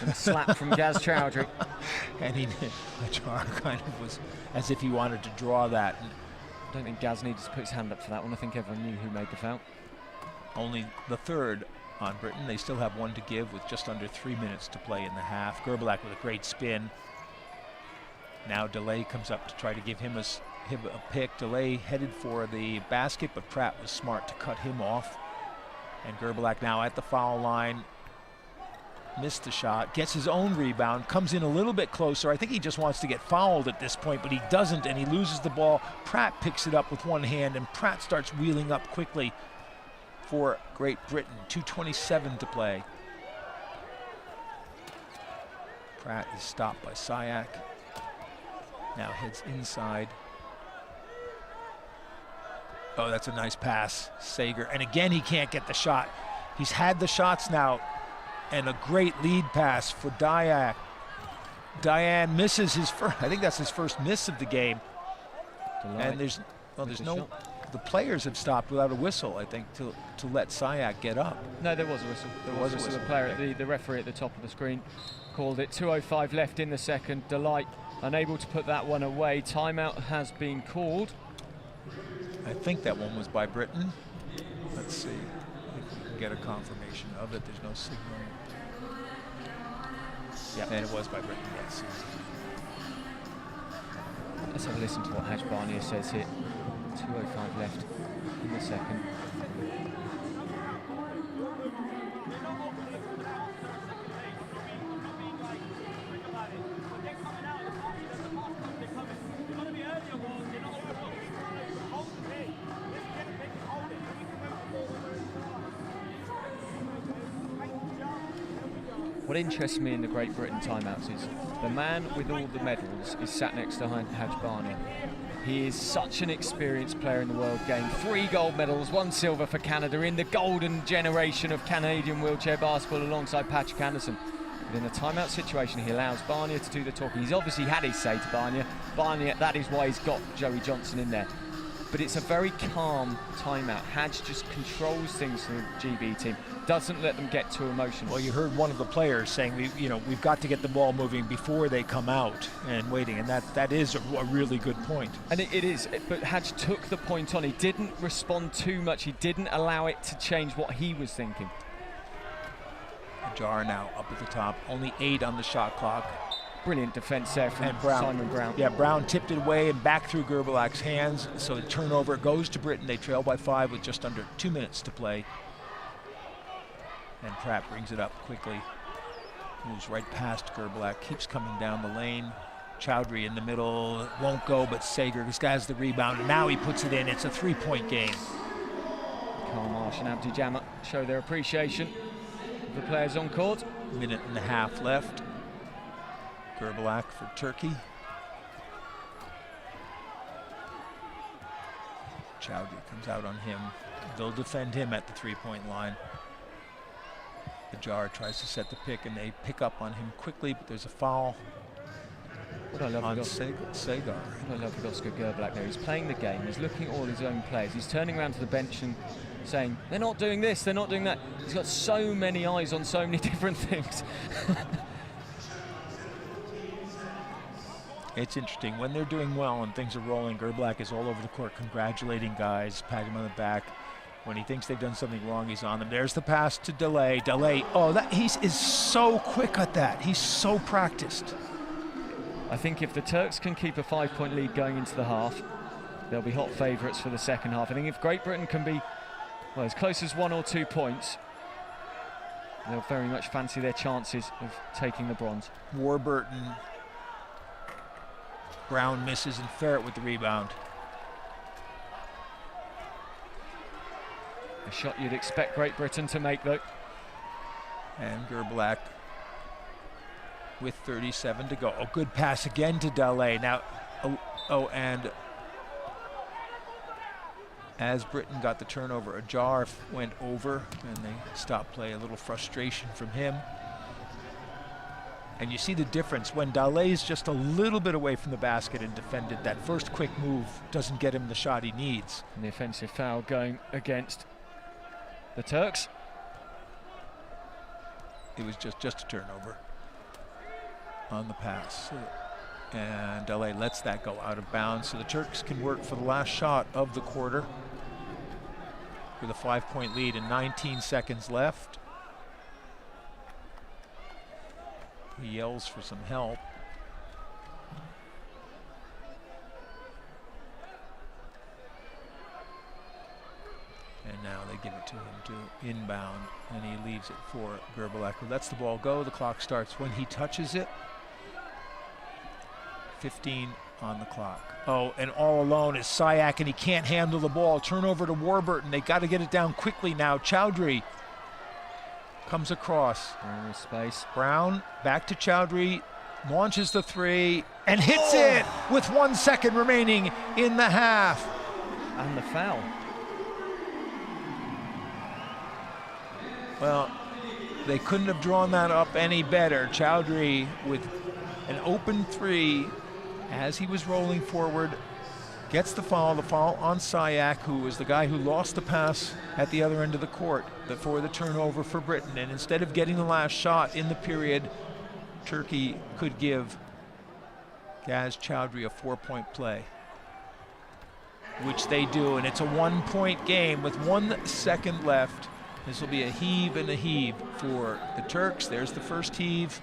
And a slap from Gaz Chowdhury. And Ajar kind of was as if he wanted to draw that. I don't think Gaz needed to put his hand up for that one. I think everyone knew who made the foul. Only the third on Britain. They still have one to give with just under 3 minutes to play in the half. Gerbalak with a great spin. Now Delay comes up to try to give him a pick. Delay headed for the basket, but Pratt was smart to cut him off. And Gerbalak now at the foul line. Missed the shot, gets his own rebound, comes in a little bit closer. I think he just wants to get fouled at this point, but he doesn't, and he loses the ball. Pratt picks it up with one hand, and Pratt starts wheeling up quickly for Great Britain. 2:27 to play. Pratt is stopped by Sayak. Now heads inside. Oh, that's a nice pass, Sager. And again, he can't get the shot. He's had the shots now. And a great lead pass for Dayak. Dayan misses his first, I think that's his first miss of the game. And there's no, the players have stopped without a whistle, I think, to let Sayak get up. No, there was a whistle. There was a whistle. The player, the referee at the top of the screen called it. 2:05 left in the second. Delight unable to put that one away. Timeout has been called. I think that one was by Britain. Let's see if we can get a confirmation of it. There's no signal. Yeah, and it was by Britain, yes. Let's have a listen to what Haj Barnier says here. 2:05 left in the second. What interests me in the Great Britain timeouts is the man with all the medals is sat next to Haj Barnier. He is such an experienced player in the world game. 3 gold medals, 1 silver for Canada in the golden generation of Canadian wheelchair basketball alongside Patrick Anderson. But in a timeout situation, he allows Barnier to do the talking. He's obviously had his say to Barnier. Barnier, that is why he's got Joey Johnson in there. But it's a very calm timeout. Hadj just controls things for the GB team, doesn't let them get too emotional. Well, you heard one of the players saying, we've got to get the ball moving before they come out and waiting, and that is a really good point. And it is, but Hadj took the point on. He didn't respond too much. He didn't allow it to change what he was thinking. Ajar now up at the top, only 8 on the shot clock. Brilliant defense there from Simon Brown. Yeah, Brown tipped it away and back through Gerbalak's hands. So the turnover goes to Britain. They trail by 5 with just under 2 minutes to play. And Pratt brings it up quickly. Moves right past Gerbalak, keeps coming down the lane. Chowdhury in the middle, won't go, but Sager, this guy has the rebound, and now he puts it in. It's a 3-point game. Karl Marsh and Abdi Jama show their appreciation of the players on court. Minute and a half left. Gerbalak for Turkey. Chowdhury comes out on him. They'll defend him at the 3-point line. Ajar tries to set the pick, and they pick up on him quickly, but there's a foul on Sagar. I love Oscar Gerbalak there. He's playing the game. He's looking at all his own players. He's turning around to the bench and saying, they're not doing this, they're not doing that. He's got so many eyes on so many different things. It's interesting. When they're doing well and things are rolling, Gerbalak is all over the court congratulating guys, patting him on the back. When he thinks they've done something wrong, he's on them. There's the pass to Delay. Delay, he is so quick at that. He's so practiced. I think if the Turks can keep a 5-point lead going into the half, they'll be hot favourites for the second half. I think if Great Britain can be, well, as close as 1 or 2 points, they'll very much fancy their chances of taking the bronze. Warburton. Brown misses, and Ferret with the rebound. A shot you'd expect Great Britain to make, though. And Gerbalak with 37 to go. A good pass again to Delay. Now, and as Britain got the turnover, Ajar went over, and they stopped play. A little frustration from him. And you see the difference when Dalay's just a little bit away from the basket and defended. That first quick move doesn't get him the shot he needs. And the offensive foul going against the Turks. It was just a turnover on the pass. And Dele lets that go out of bounds. So the Turks can work for the last shot of the quarter with a 5-point lead and 19 seconds left. He yells for some help. And now they give it to him to inbound, and he leaves it for Gerbalak, who lets the ball go. The clock starts when he touches it. 15 on the clock. Oh, and all alone is Sayak, and he can't handle the ball. Turnover to Warburton. They got to get it down quickly now. Chowdhury comes across. Space. Brown back to Chowdhury, launches the three, and hits it with 1 second remaining in the half. And the foul. Well, they couldn't have drawn that up any better. Chowdhury with an open three as he was rolling forward, gets the foul on Sayak, who was the guy who lost the pass at the other end of the court for the turnover for Britain. And instead of getting the last shot in the period, Turkey could give Gaz Chowdhury a 4-point play, which they do, and it's a 1-point game with 1 second left. This will be a heave and a heave for the Turks. There's the first heave,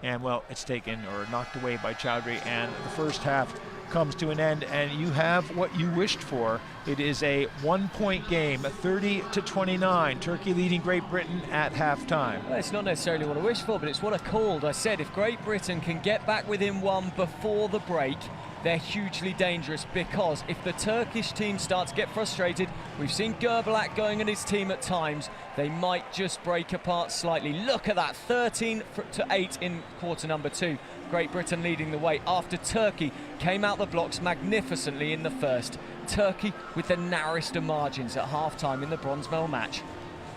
and well, it's taken or knocked away by Chowdhury, and the first half comes to an end, and you have what you wished for. It is a 1-point game, 30-29. Turkey leading Great Britain at halftime. Well, it's not necessarily what I wished for, but it's what I called. I said if Great Britain can get back within 1 before the break, they're hugely dangerous, because if the Turkish team start to get frustrated, we've seen Gerbalak going at his team at times, they might just break apart slightly. Look at that, 13-8 in quarter number 2. Great Britain leading the way after Turkey came out the blocks magnificently in the first. Turkey with the narrowest of margins at halftime in the bronze medal match.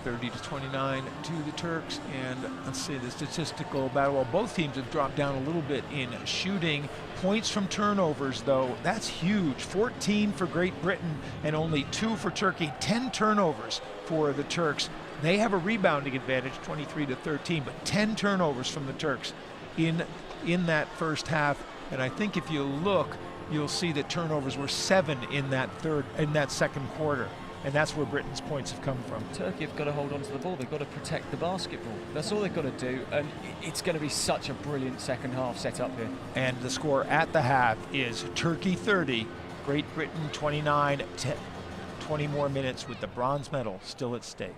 30-29 to the Turks, and let's see the statistical battle. Well, both teams have dropped down a little bit in shooting. Points from turnovers, though, that's huge. 14 for Great Britain and only 2 for Turkey. 10 turnovers for the Turks. They have a rebounding advantage, 23-13, but 10 turnovers from the Turks in that first half. And I think if you look, you'll see that turnovers were 7 in that second quarter. And that's where Britain's points have come from. Turkey have got to hold on to the ball. They've got to protect the basketball. That's all they've got to do. And it's going to be such a brilliant second half set up here. And the score at the half is Turkey 30, Great Britain 29. 20 more minutes with the bronze medal still at stake.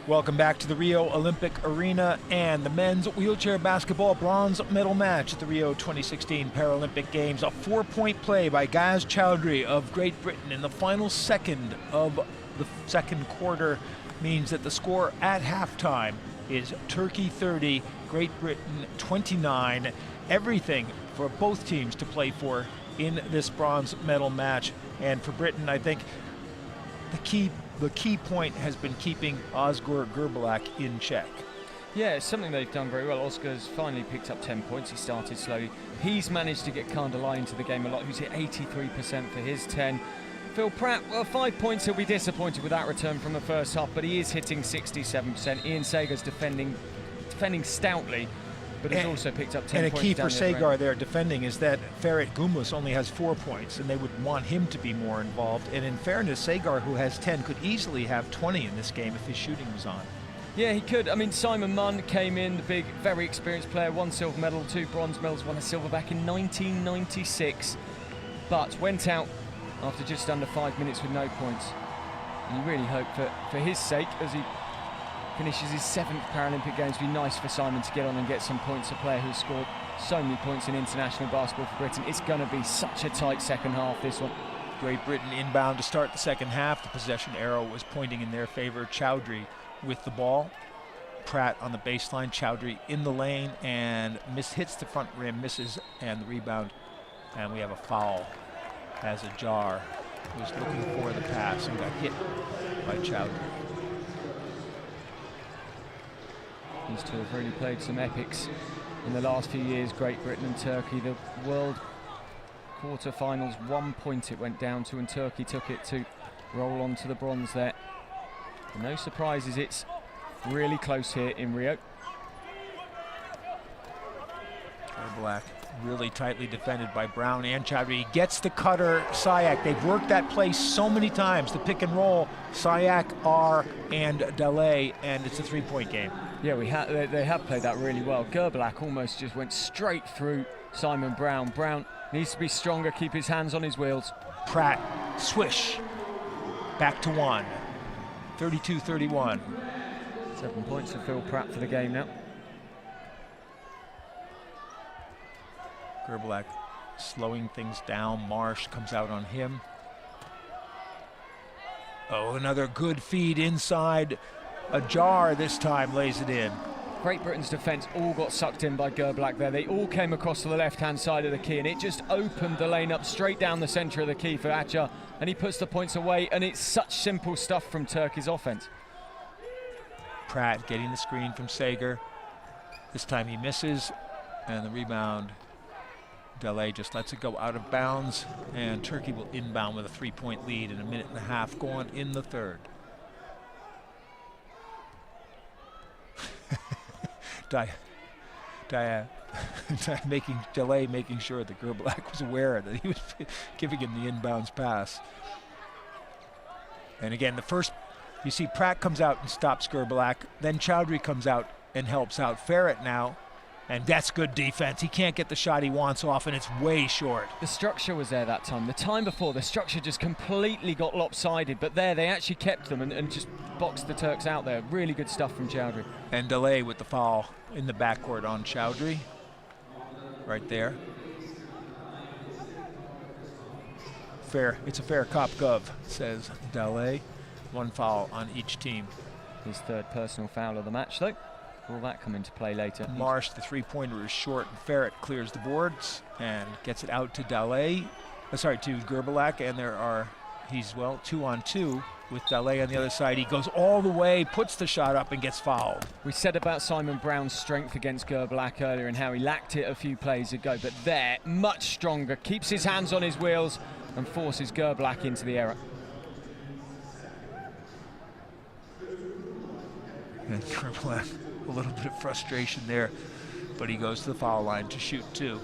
Welcome back to the Rio Olympic Arena and the men's wheelchair basketball bronze medal match at the Rio 2016 Paralympic Games. A 4-point play by Gaz Chowdhury of Great Britain in the final second of the second quarter means that the score at halftime is Turkey 30, Great Britain 29. Everything for both teams to play for in this bronze medal match. And for Britain, I think the key point has been keeping Ozgur Gerbilak in check. Yeah, it's something they've done very well. Ozgur's finally picked up 10 points. He started slowly. He's managed to get Kandalai into the game a lot, who's hit 83% for his 10. Phil Pratt, well, 5 points. He'll be disappointed with that return from the first half, but he is hitting 67%. Ian Sagar's defending stoutly, but he's also picked up 10 points. And a key for Sagar there defending is that Ferit Gumlus only has 4 points, and they would want him to be more involved. And in fairness, Sagar, who has 10, could easily have 20 in this game if his shooting was on. Yeah, he could. I mean, Simon Munn came in, the big, very experienced player, 1 silver medal, 2 bronze medals, won a silver back in 1996, but went out after just under 5 minutes with no points. And you really hope for his sake, as he finishes his 7th Paralympic Games, it'd be nice for Simon to get on and get some points. A player who's scored so many points in international basketball for Britain. It's going to be such a tight second half, this one. Great Britain inbound to start the second half. The possession arrow was pointing in their favor. Chowdhury with the ball. Pratt on the baseline. Chowdhury in the lane and hits the front rim, misses, and the rebound. And we have a foul as Ajar was looking for the pass and got hit by Chowdhury. These two have really played some epics in the last few years, Great Britain and Turkey. The World quarter-finals, 1 point it went down to, and Turkey took it to roll on to the bronze there. And no surprises, it's really close here in Rio. Gerbilak really tightly defended by Brown and Chowdhury. He gets the cutter, Sayak. They've worked that play so many times, the pick and roll, Sayak, R, and Daley, and it's a 3-point game. Yeah, they have played that really well. Gerbilak almost just went straight through Simon Brown. Brown needs to be stronger, keep his hands on his wheels. Pratt, swish, back to 1, 32-31. 7 points for Phil Pratt for the game now. Gerbilak slowing things down. Marsh comes out on him. Oh, another good feed inside. Ajar this time lays it in. Great Britain's defence all got sucked in by Gerbilak there. They all came across to the left-hand side of the key, and it just opened the lane up straight down the centre of the key for Ajar, and he puts the points away, and it's such simple stuff from Turkey's offence. Pratt getting the screen from Sagar. This time he misses, and the rebound, Daley just lets it go out of bounds, and Turkey will inbound with a 3-point lead in a minute and a half going in the third. Daley making sure that Gerbilak was aware that he was giving him the inbounds pass. And again, the first, you see Pratt comes out and stops Gerbilak, then Chowdhury comes out and helps out Ferit now, and that's good defense. He can't get the shot he wants off, and it's way short. The structure was there that time. The time before, the structure just completely got lopsided, but there they actually kept them and just boxed the Turks out there. Really good stuff from Chowdhury. And Daley with the foul in the backcourt on Chowdhury. Right there. It's a fair cop gov, says Daley. 1 foul on each team. His 3rd personal foul of the match, though. Will that come into play later? Marsh, the 3-pointer is short, and Ferit clears the boards and gets it out to Daley. To Gerbilak, and he's 2-on-2 with Daley on the other side. He goes all the way, puts the shot up, and gets fouled. We said about Simon Brown's strength against Gerbilak earlier and how he lacked it a few plays ago, but there, much stronger, keeps his hands on his wheels and forces Gerbilak into the error. And Gerbilak, a little bit of frustration there, but he goes to the foul line to shoot 2.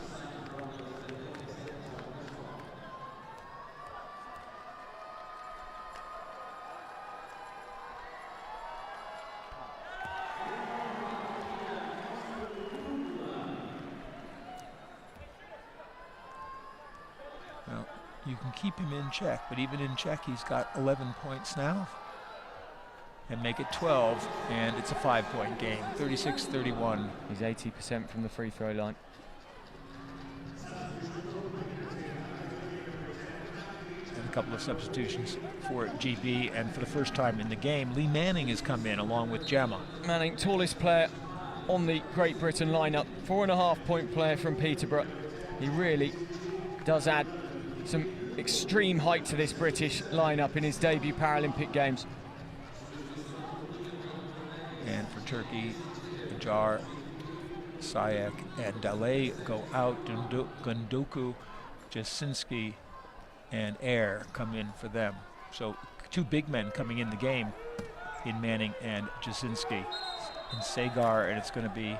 Well, you can keep him in check, but even in check, he's got 11 points now. and make it 12, and it's a 5-point game, 36-31. He's 80% from the free throw line. And a couple of substitutions for GB, and for the first time in the game, Lee Manning has come in along with Gemma. Manning, tallest player on the Great Britain lineup, 4.5-point player from Peterborough. He really does add some extreme height to this British lineup in his debut Paralympic Games. And for Turkey, Ajar, Sayak, and Daley go out. Gundoku, Jasinski, and Air come in for them. So 2 big men coming in the game in Manning and Jasinski. And Sagar, and it's going to be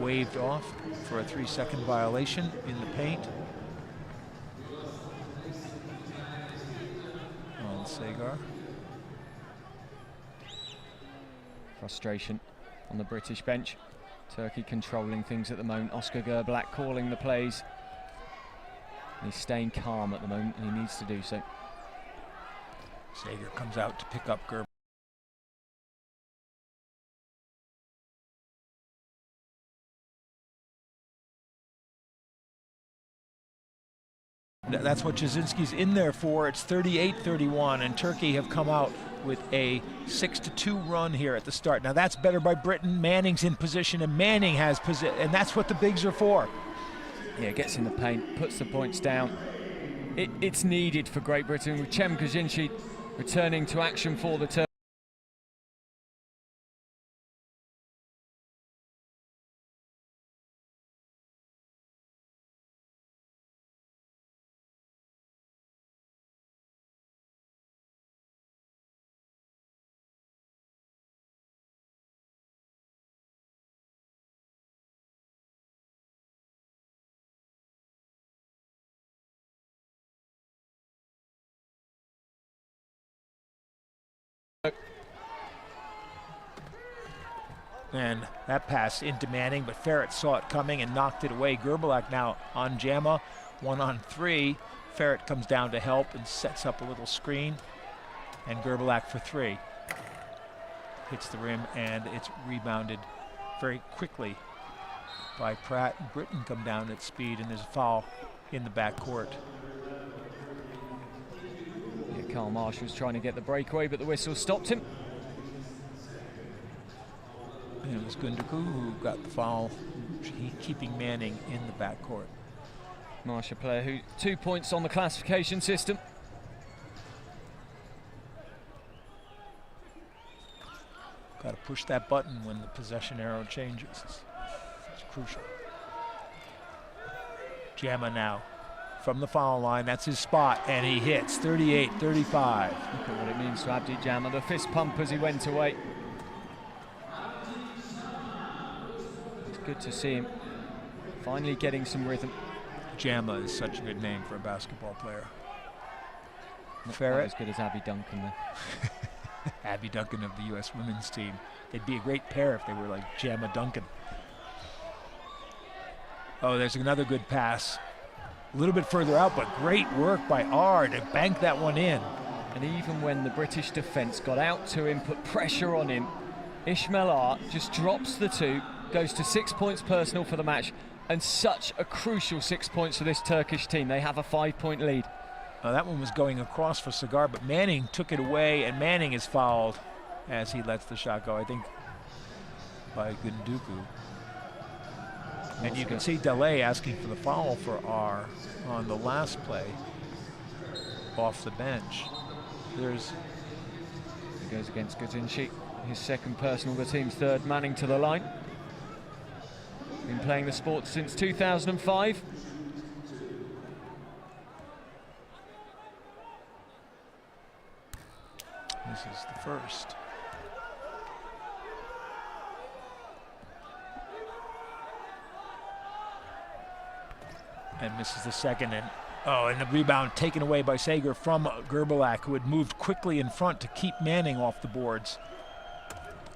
waved off for a 3-second violation in the paint on Sagar. Frustration on the British bench. Turkey controlling things at the moment. Oscar Gerblak calling the plays. He's staying calm at the moment, and he needs to do so. Sagar comes out to pick up Gerblak. That's what Jasinski's in there for. It's 38-31, and Turkey have come out with a 6-2 run here at the start. Now that's better by Britain. Manning's in position, and Manning has position, and that's what the bigs are for. Yeah, gets in the paint, puts the points down. It's needed for Great Britain, with Cem Kajinci returning to action for the Turks. And that pass into Manning, but Ferret saw it coming and knocked it away. Gerblak now on Jamma, 1-on-3. Ferret comes down to help and sets up a little screen. And Gerblak for 3. Hits the rim, and it's rebounded very quickly by Pratt. Britain come down at speed, and there's a foul in the backcourt. Yeah, Carl Marsh was trying to get the breakaway, but the whistle stopped him. And it was Gundoku who got the foul, keeping Manning in the backcourt. Marsh, a player who 2 points on the classification system. Got to push that button when the possession arrow changes. It's crucial. Jamma now from the foul line. That's his spot, and he hits 38-35. Look at what it means to Abdi Jamma. The fist pump as he went away. Good to see him finally getting some rhythm. Jamma is such a good name for a basketball player. Not Ferret. as good as Abby Duncan though. Abby Duncan of the US women's team. They'd be a great pair if they were like Jamma Duncan. Oh, there's another good pass. A little bit further out, but great work by R to bank that one in. And even when the British defence got out to him, put pressure on him, Ismail R just drops the 2, goes to 6 points personal for the match, and such a crucial 6 points for this Turkish team. They have a 5-point lead. That one was going across for Sagar, but Manning took it away, and Manning is fouled as he lets the shot go, I think, by Gundoku. And you can see Daley asking for the foul for R on the last play off the bench. He goes against Gazinci, his second personal, the team's third. Manning to the line. Been playing the sport since 2005. This is the first. And misses the second, and the rebound taken away by Sagar from Gerblak, who had moved quickly in front to keep Manning off the boards.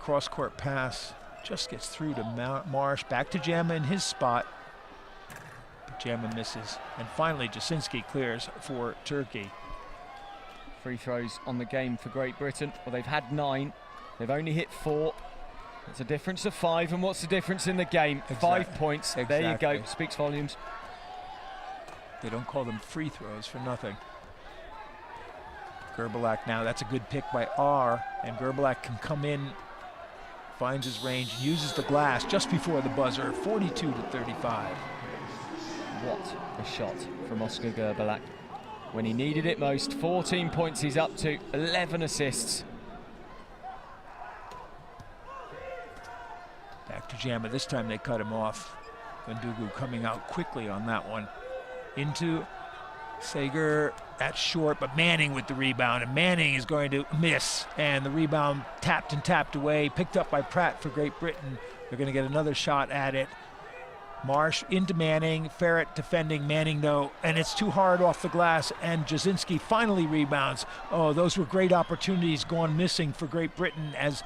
Cross-court pass just gets through to Marsh, back to Jamma in his spot. But Jamma misses, and finally Jasinski clears for Turkey. Free throws on the game for Great Britain. Well, they've had 9. They've only hit 4. It's a difference of 5, and what's the difference in the game? Exactly. 5 points. Exactly. There you go. Speaks volumes. They don't call them free throws for nothing. Gerbalak now, that's a good pick by R, and Gerbalak can come in, finds his range, uses the glass just before the buzzer, 42-35. What a shot from Oscar Gerbalak. When he needed it most, 14 points he's up to, 11 assists. Back to Jama, this time they cut him off. Gundugu coming out quickly on that one. Into Sager, that's short, but Manning with the rebound, and Manning is going to miss, and the rebound tapped and tapped away, picked up by Pratt for Great Britain. They're going to get another shot at it. Marsh into Manning, Ferret defending Manning though, and it's too hard off the glass, and Jasinski finally rebounds. Oh, those were great opportunities gone missing for Great Britain as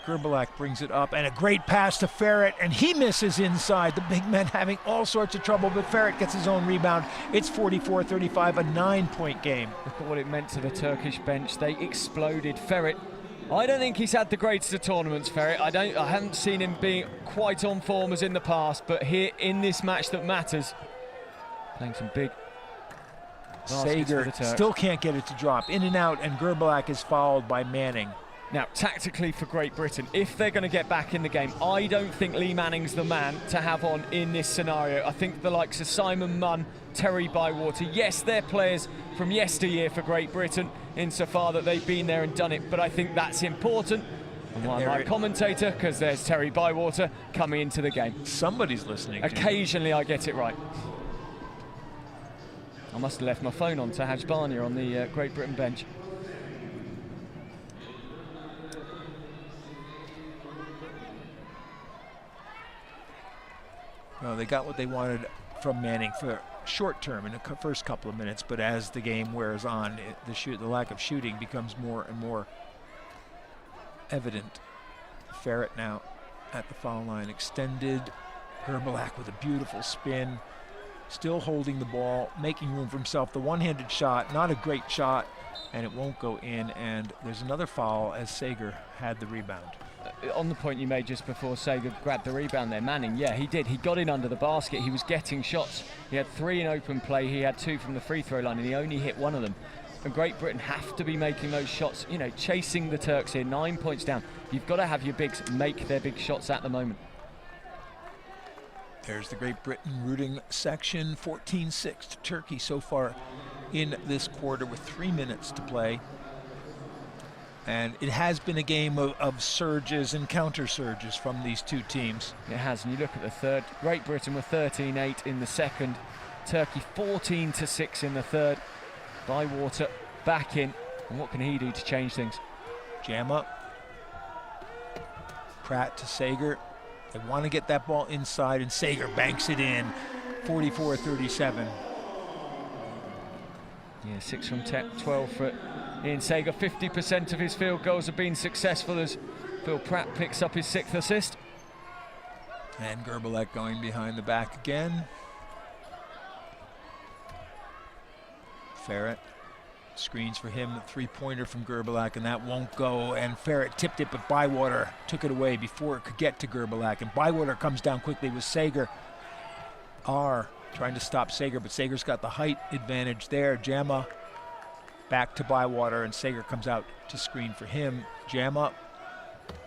Gerbalak brings it up, and a great pass to Ferret, and he misses inside. The big men having all sorts of trouble, but Ferret gets his own rebound. It's 44-35, a 9-point game. Look at what it meant to the Turkish bench. They exploded. Ferret, I don't think he's had the greatest of tournaments, Ferret. I haven't seen him being quite on form as in the past, but here in this match that matters, playing some big Sager still can't get it to drop. In and out, and Gerbalak is fouled by Manning. Now, tactically for Great Britain, if they're going to get back in the game, I don't think Lee Manning's the man to have on in this scenario. I think the likes of Simon Munn, Terry Bywater, yes, they're players from yesteryear for Great Britain, insofar that they've been there and done it, but I think that's important. And why am I a commentator? Because there's Terry Bywater coming into the game. Somebody's listening. Occasionally I get it right. I must have left my phone on to Haj Barnia on the Great Britain bench. Well, they got what they wanted from Manning for short term in the first couple of minutes, but as the game wears on, the lack of shooting becomes more and more evident. Ferret now at the foul line, extended. Gerbalak with a beautiful spin, still holding the ball, making room for himself. The one-handed shot, not a great shot, and it won't go in, and there's another foul as Sager had the rebound. On the point you made just before Sager grabbed the rebound there, Manning, yeah, he did. He got in under the basket. He was getting shots. He had 3 in open play. He had 2 from the free throw line, and he only hit 1 of them. And Great Britain have to be making those shots, you know, chasing the Turks here, 9 points down. You've got to have your bigs make their big shots at the moment. There's the Great Britain rooting section, 14-6 to Turkey so far in this quarter with 3 minutes to play. And it has been a game of surges and counter surges from these two teams. It has, and you look at the third. Great Britain were 13-8 in the second. Turkey 14-6 in the third. Bywater back in, and what can he do to change things? Jam up. Pratt to Sager. They want to get that ball inside, and Sager banks it in. 44-37. Yeah, 6 from 12 for Ian Sager. 50% of his field goals have been successful as Phil Pratt picks up his 6th assist. And Gerbalak going behind the back again. Ferret screens for him, a 3-pointer from Gerbalak, and that won't go. And Ferret tipped it, but Bywater took it away before it could get to Gerbalak. And Bywater comes down quickly with Sager. R trying to stop Sager, but Sager's got the height advantage there. Jama back to Bywater, and Sager comes out to screen for him. Jama,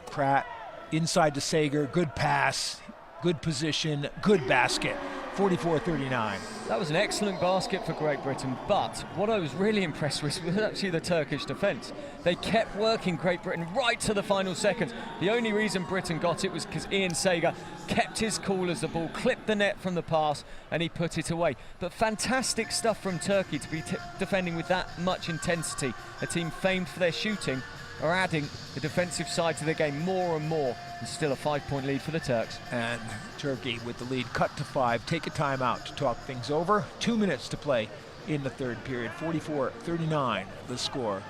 Pratt, inside to Sager, good pass, good position, good basket. 44-39. That was an excellent basket for Great Britain, but what I was really impressed with was actually the Turkish defence. They kept working Great Britain right to the final seconds. The only reason Britain got it was because Ian Sager kept his cool as the ball clipped the net from the pass and he put it away. But fantastic stuff from Turkey to be defending with that much intensity. A team famed for their shooting are adding the defensive side to the game more and more, and still a 5-point lead for the Turks. And Turkey with the lead cut to 5, take a timeout to talk things over. 2 minutes to play in the third period. 44-39 the score.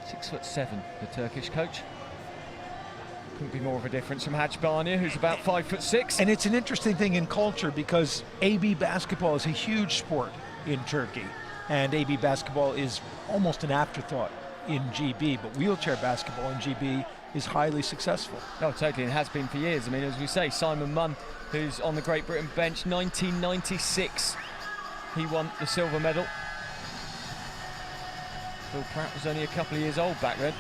6'7", the Turkish coach. Couldn't be more of a difference from Haj Barnia, who's about 5'6". And it's an interesting thing in culture because AB basketball is a huge sport in Turkey. And AB basketball is almost an afterthought in GB, but wheelchair basketball in GB is highly successful. Oh, totally, and has been for years. I mean, as we say, Simon Munn, who's on the Great Britain bench, 1996, he won the silver medal. Phil Pratt was only a couple of years old back then,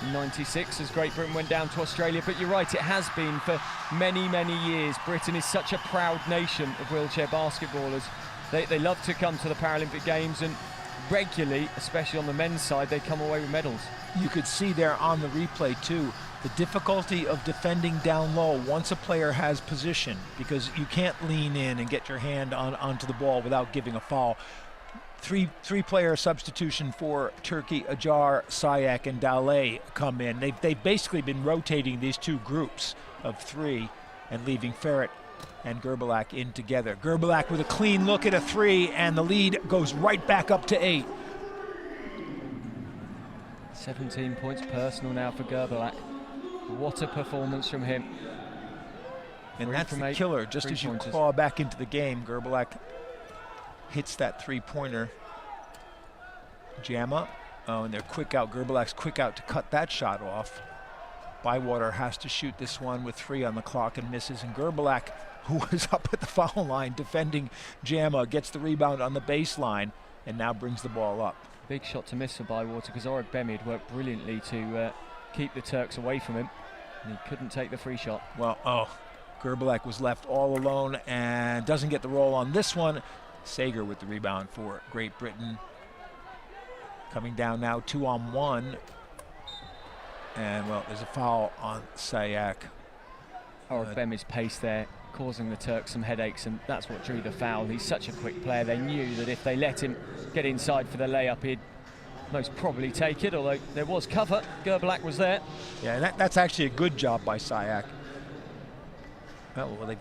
in 96, as Great Britain went down to Australia. But you're right, it has been for many, many years. Britain is such a proud nation of wheelchair basketballers. They love to come to the Paralympic Games, and regularly, especially on the men's side, they come away with medals. You could see there on the replay too, the difficulty of defending down low once a player has position, because you can't lean in and get your hand onto the ball without giving a foul. Three-player substitution for Turkey. Acar, Sayak, and Dale come in. They've basically been rotating these two groups of three and leaving Ferret and Gerbilak in together. Gerbilak with a clean look at a three, and the lead goes right back up to 8. 17 points personal now for Gerbilak. What a performance from him. And that's the killer. Just as you claw back into the game, Gerbilak hits that three-pointer. Jamma, and they're quick out. Gerbilak's quick out to cut that shot off. Bywater has to shoot this one with 3 on the clock and misses. And Gerbilak, who was up at the foul line defending Jamma, gets the rebound on the baseline and now brings the ball up. Big shot to miss for Bywater, because Oreg Bemi had worked brilliantly to keep the Turks away from him, and he couldn't take the free shot. Well, Gerbilak was left all alone and doesn't get the roll on this one. Sager with the rebound for Great Britain. Coming down now 2-on-1. And, well, there's a foul on Sayak. Oreg Bemi's pace there, causing the Turks some headaches, and that's what drew the foul. He's such a quick player. They knew that if they let him get inside for the layup, he'd most probably take it, although there was cover. Gerbilak was there. Yeah, that's actually a good job by Sayak. Well,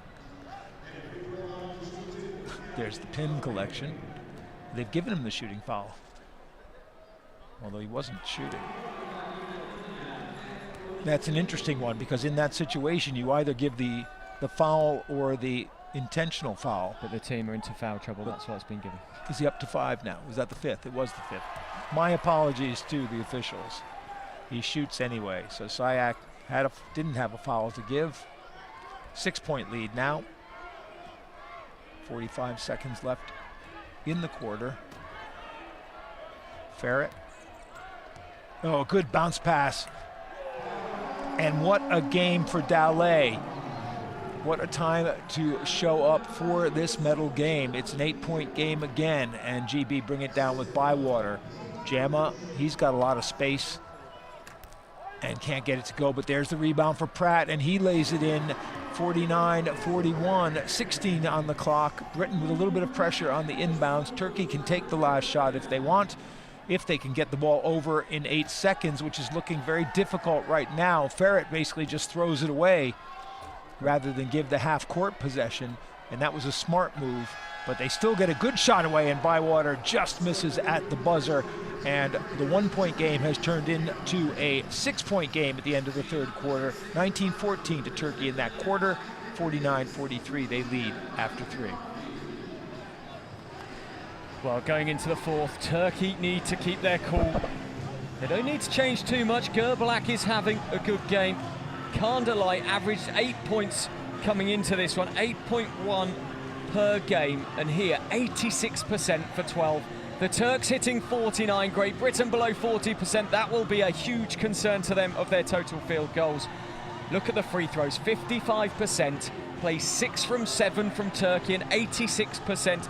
there's the pin collection. They've given him the shooting foul, although he wasn't shooting. That's an interesting one, because in that situation, you either give the foul or the intentional foul. But the team are into foul trouble, that's why it's been given. Is he up to 5 now? Was that the 5th? It was the 5th. My apologies to the officials. He shoots anyway, so Sayak didn't have a foul to give. 6-point lead now. 45 seconds left in the quarter. Ferret. Oh, good bounce pass. And what a game for Dale. What a time to show up for this medal game. It's an 8-point game again, and GB bring it down with Bywater. Jamma, he's got a lot of space and can't get it to go, but there's the rebound for Pratt, and he lays it in. 49-41, 16 on the clock. Britain with a little bit of pressure on the inbounds. Turkey can take the last shot if they want, if they can get the ball over in 8 seconds, which is looking very difficult right now. Ferret basically just throws it away rather than give the half-court possession, and that was a smart move. But they still get a good shot away, and Bywater just misses at the buzzer. And the 1-point game has turned into a 6-point game at the end of the third quarter. 19-14 to Turkey in that quarter. 49-43, they lead after 3. Well, going into the fourth, Turkey need to keep their cool. They don't need to change too much. Gerbilak is having a good game. Kandalay averaged 8 points coming into this one, 8.1 per game, and here 86% for 12. The Turks hitting 49, Great Britain below 40%. That will be a huge concern to them of their total field goals. Look at the free throws, 55%, play 6 from 7 from Turkey, and 86%.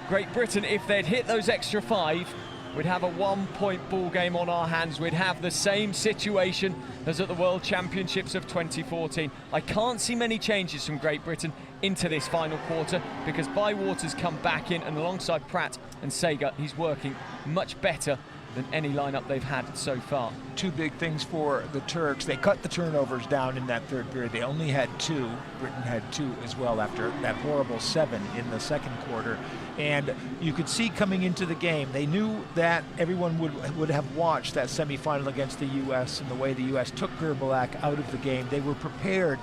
Great Britain, if they'd hit those extra 5, we'd have a 1-point ball game on our hands. We'd have the same situation as at the World Championships of 2014. I can't see many changes from Great Britain into this final quarter, because Bywater's come back in, and alongside Pratt and Sager, he's working much better than any lineup they've had so far. 2 big things for the Turks. They cut the turnovers down in that third period. They only had 2. Britain had 2 as well after that horrible 7 in the second quarter. And you could see coming into the game, they knew that everyone would have watched that semifinal against the U.S. and the way the U.S. took Gerbilak out of the game. They were prepared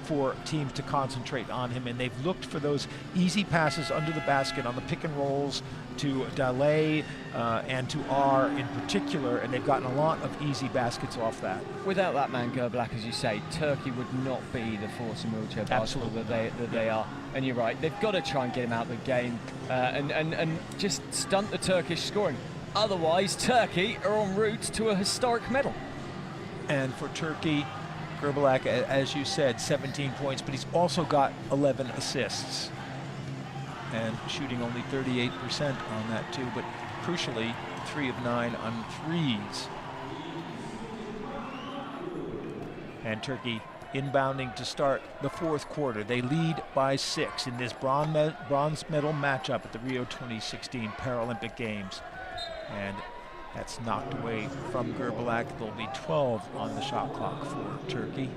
for teams to concentrate on him, and they've looked for those easy passes under the basket on the pick and rolls to Dele and to R in particular, and they've gotten a lot of easy baskets off that. Without that man Gerblach, as you say, Turkey would not be the force in wheelchair basketball that they are. And you're right, they've got to try and get him out of the game and just stunt the Turkish scoring. Otherwise, Turkey are en route to a historic medal. And for Turkey, Gerblach, as you said, 17 points, but he's also got 11 assists. And shooting only 38% on that too, but crucially, 3 of 9 on threes. And Turkey inbounding to start the fourth quarter. They lead by 6 in this bronze medal matchup at the Rio 2016 Paralympic Games. And that's knocked away from Gerblach. There'll be 12 on the shot clock for Turkey.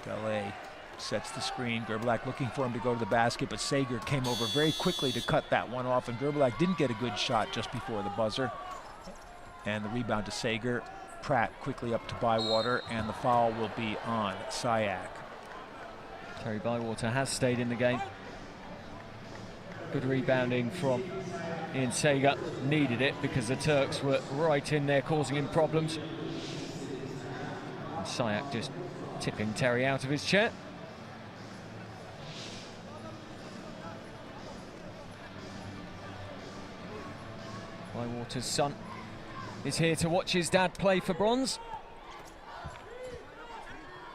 Dele sets the screen. Gerblach looking for him to go to the basket, but Sager came over very quickly to cut that one off, and Gerblach didn't get a good shot just before the buzzer. And the rebound to Sager. Pratt quickly up to Bywater, and the foul will be on Sayak. Terry Bywater has stayed in the game. Good rebounding from Ian Sager. Needed it because the Turks were right in there causing him problems. And Sayak just tipping Terry out of his chair. Bywater's son is here to watch his dad play for bronze.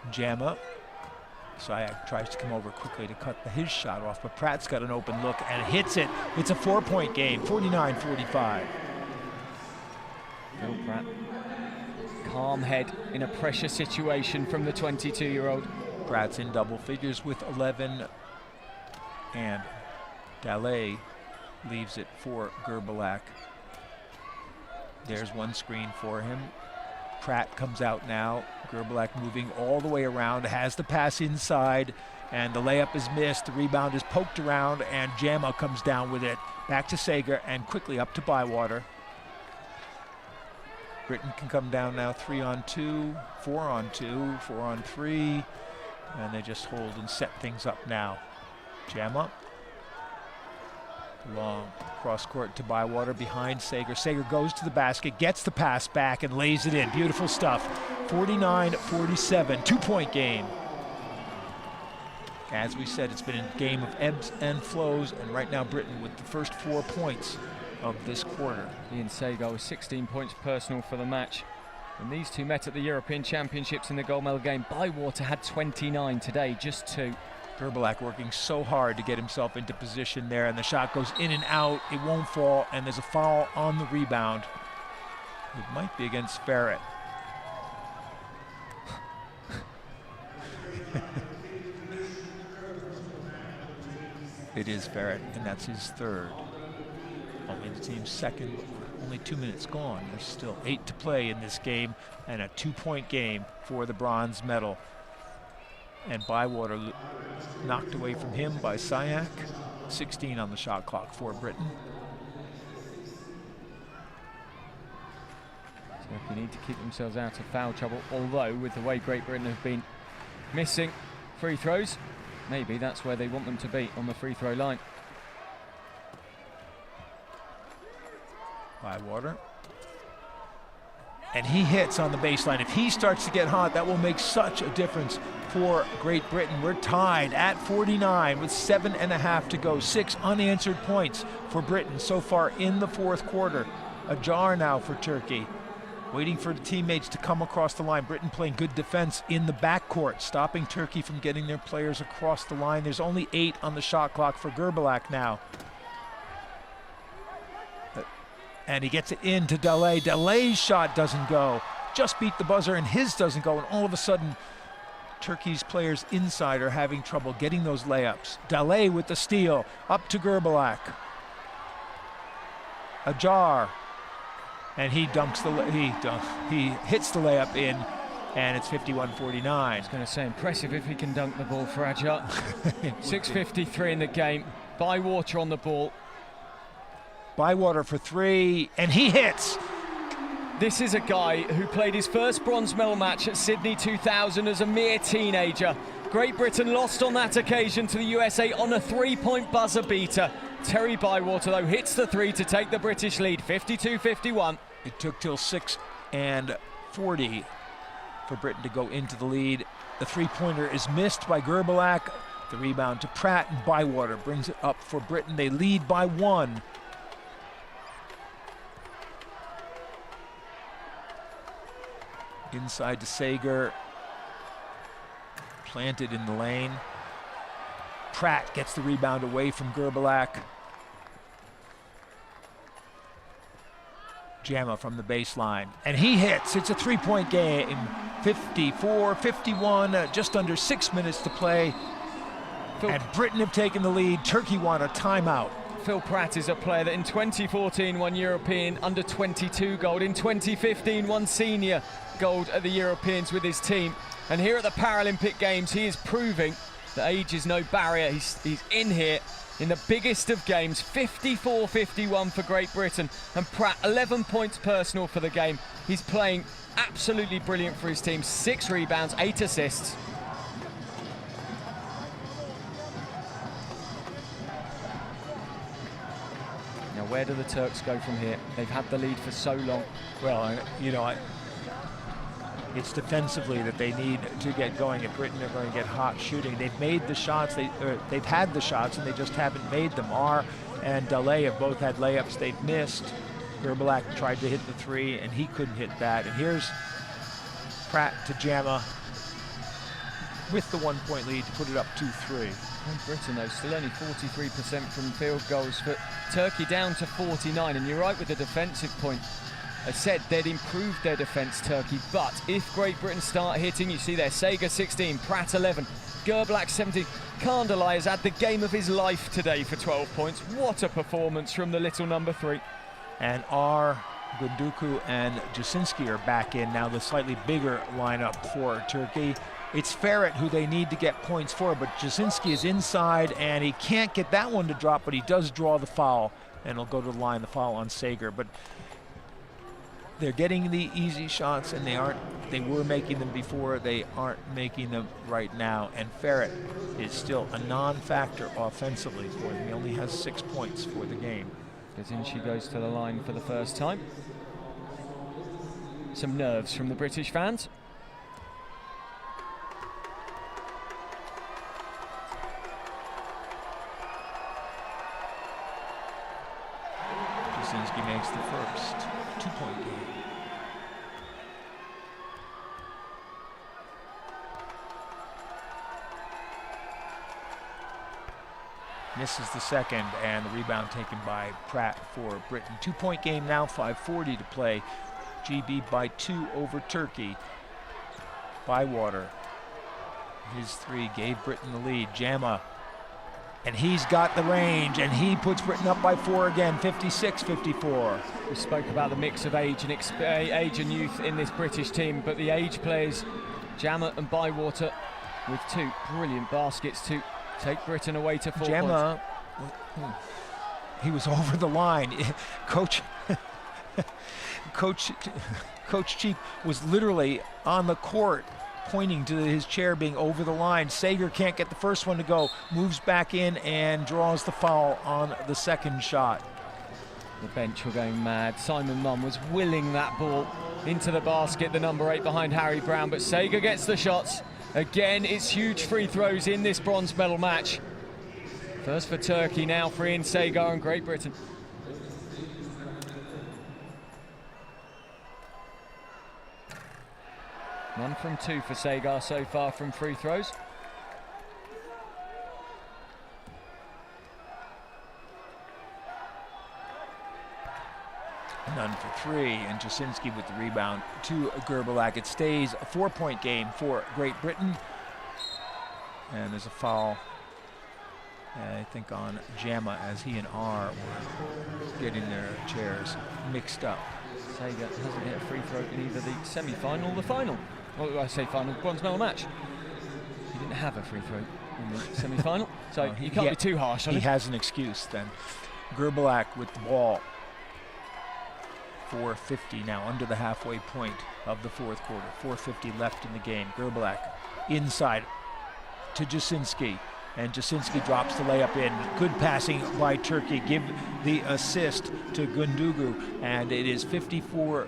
Jamma. Sayak tries to come over quickly to cut his shot off, but Pratt's got an open look and hits it. It's a 4-point game, 49-45. Phil Pratt, calm head in a pressure situation from the 22-year-old. Pratt's in double figures with 11, and Dele leaves it for Gerblach. There's one screen for him. Pratt comes out now. Gerblach moving all the way around, has the pass inside, and the layup is missed. The rebound is poked around, and Jamma comes down with it. Back to Sager, and quickly up to Bywater. Britain can come down now 3-on-2, 4-on-2, 4-on-3, and they just hold and set things up now. Jamma. Long cross court to Bywater behind Sager. Sager goes to the basket, gets the pass back, and lays it in. Beautiful stuff. 49-47, 2-point game. As we said, it's been a game of ebbs and flows, and right now Britain with the first 4 points of this quarter. Ian Sager with 16 points personal for the match. And these two met at the European Championships in the gold medal game. Bywater had 29 today, just 2. Gerblach working so hard to get himself into position there, and the shot goes in and out. It won't fall, and there's a foul on the rebound. It might be against Ferret. It is Ferret, and that's his third. Only the team's second. Only 2 minutes gone. There's still 8 to play in this game, and a 2-point game for the bronze medal. And Bywater knocked away from him by Sayak. 16 on the shot clock for Britain. Turkey need to keep themselves out of foul trouble, although with the way Great Britain have been missing free throws, maybe that's where they want them to be, on the free throw line. Bywater. And he hits on the baseline. If he starts to get hot, that will make such a difference for Great Britain. We're tied at 49 with 7.5 to go. 6 unanswered points for Britain so far in the fourth quarter. A jar now for Turkey. Waiting for the teammates to come across the line. Britain playing good defense in the backcourt, stopping Turkey from getting their players across the line. There's only 8 on the shot clock for Gerblach now. And he gets it into Dele. Dele's shot doesn't go. Just beat the buzzer, and his doesn't go. And all of a sudden, Turkey's players inside are having trouble getting those layups. Dele with the steal, up to Gerblach. Ajar, and he dunks he hits the layup in, and it's 51-49. I was going to say, impressive if he can dunk the ball for Ajar. 6:53 in the game. Bywater on the ball. Bywater for three, and he hits. This is a guy who played his first bronze medal match at Sydney 2000 as a mere teenager. Great Britain lost on that occasion to the USA on a three-point buzzer beater. Terry Bywater, though, hits the three to take the British lead, 52-51. It took till 6 and 40 for Britain to go into the lead. The three-pointer is missed by Gerbalak. The rebound to Pratt, and Bywater brings it up for Britain. They lead by 1. Inside to Sager. Planted in the lane. Pratt gets the rebound away from Gerbalak. Jama from the baseline, and he hits. It's a three-point game. 54-51, just under 6 minutes to play. And Britain have taken the lead. Turkey want a timeout. Phil Pratt is a player that in 2014 won European under-22 gold. In 2015 won senior gold at the Europeans with his team. And here at the Paralympic Games, he is proving that age is no barrier. He's in here in the biggest of games. 54-51 for Great Britain. And Pratt, 11 points personal for the game. He's playing absolutely brilliant for his team. 6 rebounds, 8 assists. Now, where do the Turks go from here? They've had the lead for so long. Well, it's defensively that they need to get going. If Britain are going to get hot shooting, they've made the shots. They've had the shots, and they just haven't made them. R and Delay have both had layups they've missed. Gerbalak tried to hit the three, and he couldn't hit that. And here's Pratt to Jama with the 1-point lead to put it up 2-3. Britain, though, still only 43% from field goals, but Turkey down to 49. And you're right with the defensive point. I said they'd improved their defence, Turkey, but if Great Britain start hitting, you see there, Sager 16, Pratt 11, Gerbalak 17. Kandalai has had the game of his life today for 12 points. What a performance from the little number 3. And R, Gunduku, and Jasinski are back in now, the slightly bigger lineup for Turkey. It's Ferret who they need to get points for, but Jasinski is inside, and he can't get that one to drop, but he does draw the foul, and he'll go to the line, the foul on Sager. But they're getting the easy shots, and they were making them before. They aren't making them right now. And Ferret is still a non-factor offensively for them. He only has 6 points for the game. Gazinci goes to the line for the first time. Some nerves from the British fans. Jasinski makes the first 2-point game. Misses the second, and the rebound taken by Pratt for Britain. 2-point game now, 5:40 to play. GB by 2 over Turkey. Bywater, his three gave Britain the lead. Jama, and he's got the range, and he puts Britain up by 4 again, 56-54. We spoke about the mix of age and youth in this British team, but the age players, Jama and Bywater, with 2 brilliant baskets to take Britain away to 4 Jama, points. He was over the line. Coach Cheap was literally on the court pointing to his chair being over the line. Sager can't get the first one to go, moves back in and draws the foul on the second shot. The bench were going mad. Simon Munn was willing that ball into the basket, the number 8 behind Harry Brown, but Sager gets the shots. Again, it's huge free throws in this bronze medal match. First for Turkey, now free in Sager and Great Britain. One from 2 for Sager so far from free throws. None for 3, and Jasinski with the rebound to Gerbalak. It stays a 4-point game for Great Britain. And there's a foul, I think, on Jama as he and R were getting their chairs mixed up. Sager hasn't hit a free throw in either the semi-final or the final. Well, I say final, bronze medal match. He didn't have a free throw in the semi-final. So you can't be too harsh on him. him. He has an excuse then. Gerbalak with the ball. 4:50 now, under the halfway point of the fourth quarter. 4:50 left in the game. Gerbalak inside to Jasinski, and Jasinski drops the layup in. Good passing by Turkey. Give the assist to Gundugu, and it is 54-56.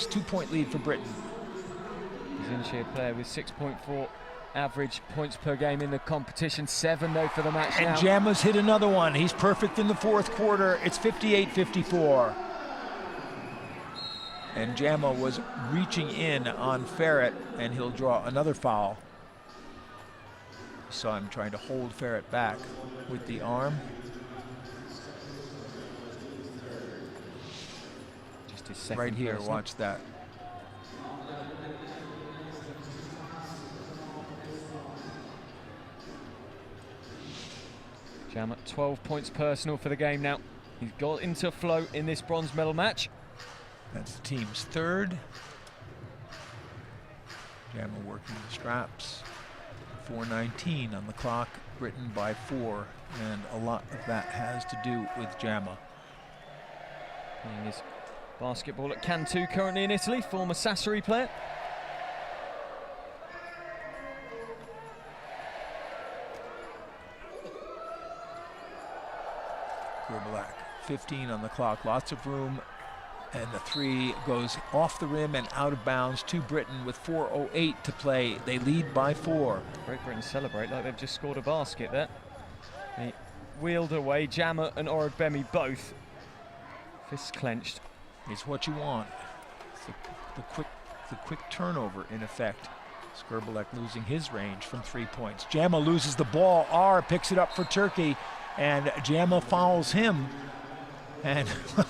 2-point lead for Britain. Jasinski, a player with 6.4 average points per game in the competition. 7 though for the match now. And Jamma's hit another one. He's perfect in the fourth quarter. It's 58-54. And Jamma was reaching in on Ferret, and he'll draw another foul. Saw him trying to hold Ferret back with the arm. Just his second right here, personal. watch that. Jamma, 12 points personal for the game now. He's got into flow in this bronze medal match. That's the team's third. Jamma working the straps. 4:19 on the clock, Britain by 4, and a lot of that has to do with Jamma. Playing his basketball at Cantu currently in Italy, former Sassari player. Gerbalak, 15 on the clock, lots of room, and the three goes off the rim and out of bounds to Britain with 4:08 to play. They lead by 4. Great Britain celebrate like they've just scored a basket there. They wheeled away, Jamma and Orogbemi both. Fists clenched. It's what you want. It's the quick turnover in effect. Gerbalak losing his range from 3 points. Jamma loses the ball. R picks it up for Turkey, and Jamma fouls him and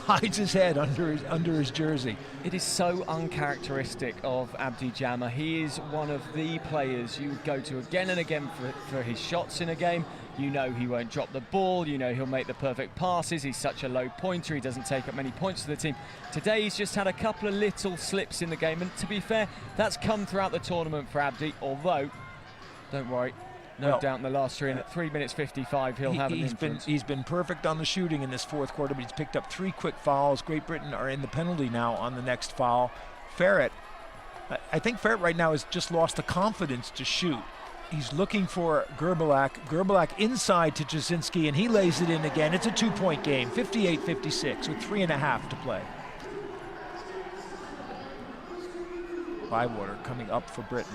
hides his head under his jersey. It is so uncharacteristic of Abdi Jamma. He is one of the players you would go to again and again for his shots in a game. You know he won't drop the ball, you know he'll make the perfect passes, he's such a low pointer, he doesn't take up many points for the team. Today he's just had a couple of little slips in the game, and to be fair, that's come throughout the tournament for Abdi, although, don't worry, no doubt in the last 3 minutes 55 he'll have an influence. He's been perfect on the shooting in this fourth quarter, but he's picked up 3 quick fouls. Great Britain are in the penalty now on the next foul. Ferret, I think Ferret right now has just lost the confidence to shoot. He's looking for Gerbalak. Gerbalak inside to Jasinski, and he lays it in again. It's a 2-point game, 58-56 with 3.5 to play. Bywater coming up for Britain.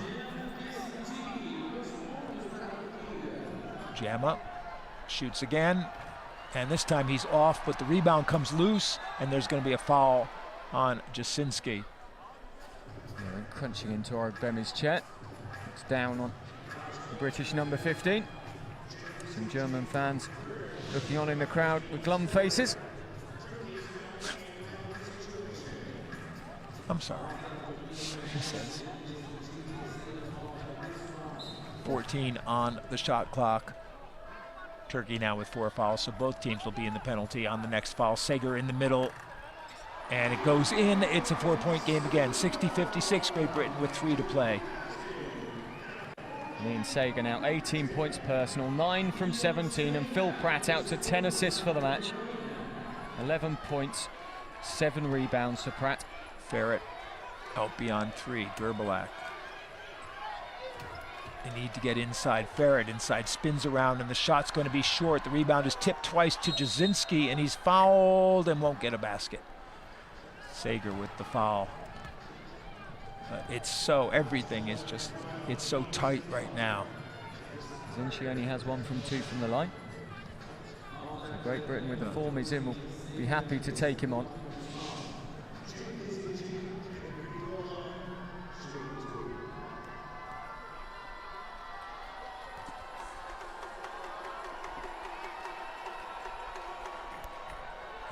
Jamma shoots again, and this time he's off, but the rebound comes loose, and there's going to be a foul on Jasinski. Yeah, crunching into Orogbemi's chair. It's down on the British number 15. Some German fans looking on in the crowd with glum faces. I'm sorry, he says. 14 on the shot clock. Turkey now with 4 fouls, so both teams will be in the penalty on the next foul. Sager in the middle, and it goes in. It's a 4-point game again, 60-56, Great Britain with 3 to play. Lean Sager now 18 points personal, 9 from 17, and Phil Pratt out to 10 assists for the match. 11 points, 7 rebounds for Pratt. Ferret out beyond 3, Gerbalak. They need to get inside. Ferret inside, spins around, and the shot's going to be short. The rebound is tipped twice to Jasinski, and he's fouled and won't get a basket. Sager with the foul. It's so, everything is just, it's so tight right now. Jasinski only has 1 from 2 from the line. So Great Britain with the form he's in will be happy to take him on.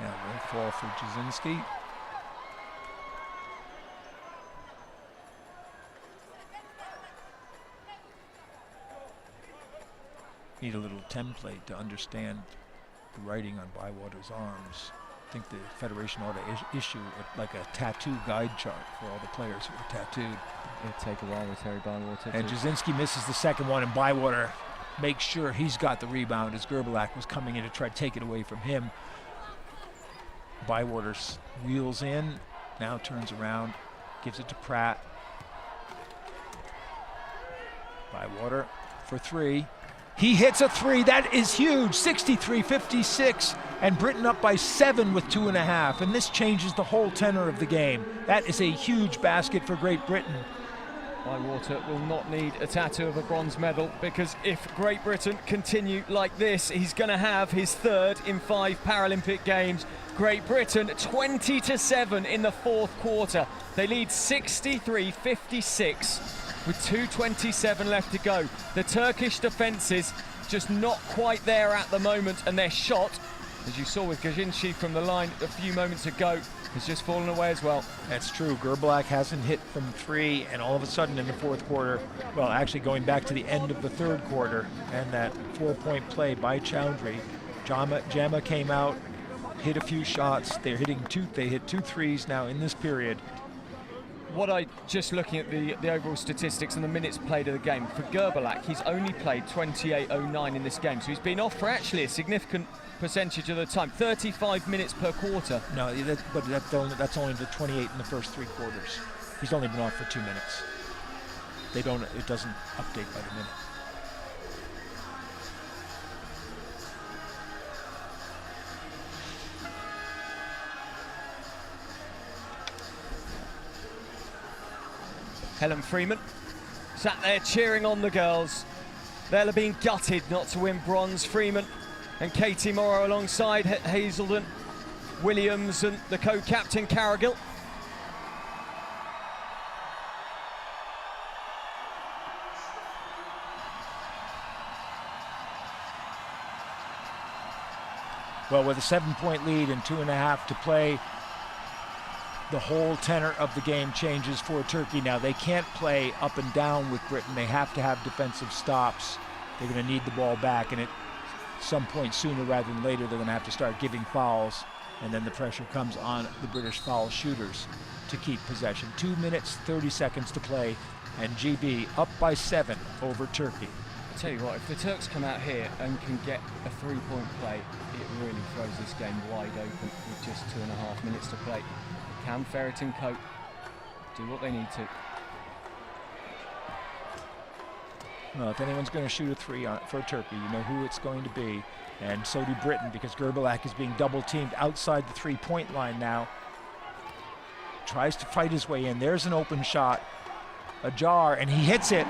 Yeah, no fall for Jasinski. Need a little template to understand the writing on Bywater's arms. I think the Federation ought to issue like a tattoo guide chart for all the players who are tattooed. It'll take a while with Terry Bywater. And Jasinski misses the second one, and Bywater makes sure he's got the rebound as Gerbalak was coming in to try to take it away from him. Bywater wheels in, now turns around, gives it to Pratt. Bywater for three. He hits a three, that is huge, 63-56, and Britain up by 7 with 2.5, and this changes the whole tenor of the game. That is a huge basket for Great Britain. Bywater will not need a tattoo of a bronze medal, because if Great Britain continue like this, he's going to have his 3rd in 5 Paralympic Games. Great Britain 20-7 in the 4th quarter. They lead 63-56 with 2:27 left to go. The Turkish defences just not quite there at the moment, and their shot, as you saw with Gajinci from the line a few moments ago, has just fallen away as well. That's true. Gerbalak hasn't hit from 3, and all of a sudden in the 4th quarter, well, actually going back to the end of the 3rd quarter, and that 4-point play by Chowdhury, Jama came out, hit a few shots. They hit 2 threes now in this period. Just looking at the overall statistics and the minutes played of the game, for Gerbalak, he's only played 28:09 in this game, so he's been off for actually a significant percentage of the time, 35 minutes per quarter. No, but that's only the 28 in the first 3 quarters. He's only been off for 2 minutes. It doesn't update by the minute. Helen Freeman sat there cheering on the girls. They'll have been gutted not to win bronze. Freeman and Katie Morrow alongside Hazelden, Williams and the co-captain Carrigill. Well, with a 7-point lead and 2.5 to play, the whole tenor of the game changes for Turkey now. They can't play up and down with Britain. They have to have defensive stops. They're going to need the ball back, and at some point sooner rather than later, they're going to have to start giving fouls, and then the pressure comes on the British foul shooters to keep possession. 2 minutes, 30 seconds to play, and GB up by 7 over Turkey. I tell you what, if the Turks come out here and can get a 3-point play, it really throws this game wide open with just 2.5 minutes to play. Can Ferret and Co do what they need to? Well, if anyone's going to shoot a 3 for Turkey, you know who it's going to be, and so do Britain, because Gerbalak is being double-teamed outside the 3-point line now. Tries to fight his way in. There's an open shot, ajar, and he hits it.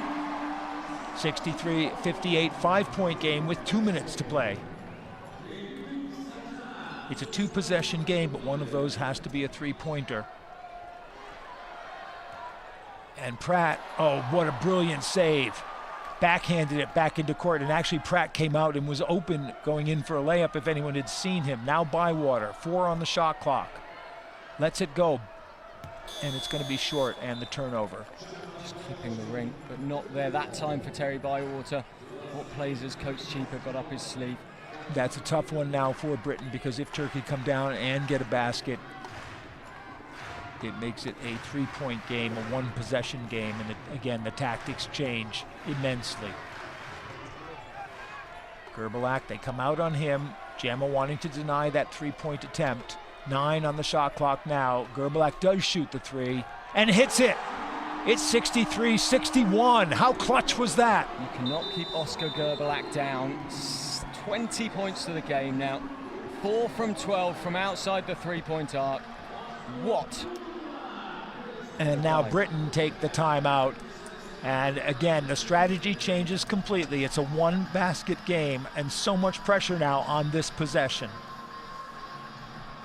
63-58, 5-point game with 2 minutes to play. It's a 2-possession game, but one of those has to be a 3-pointer. And Pratt, oh, what a brilliant save. Backhanded it back into court, and actually Pratt came out and was open going in for a layup if anyone had seen him. Now Bywater, 4 on the shot clock. Lets it go, and it's going to be short, and the turnover. Just keeping the ring, but not there that time for Terry Bywater. What plays has Coach Cheaper got up his sleeve? That's a tough one now for Britain, because if Turkey come down and get a basket, it makes it a 3-point game, a 1-possession game, and again, the tactics change immensely. Gerbalak, they come out on him. Gemma wanting to deny that 3-point attempt. 9 on the shot clock now. Gerbalak does shoot the 3 and hits it. It's 63-61. How clutch was that? You cannot keep Oscar Gerbalak down. 20 points to the game now. 4 from 12 from outside the 3-point arc. What? And now Britain take the timeout. And again, the strategy changes completely. It's a 1-basket game, and so much pressure now on this possession.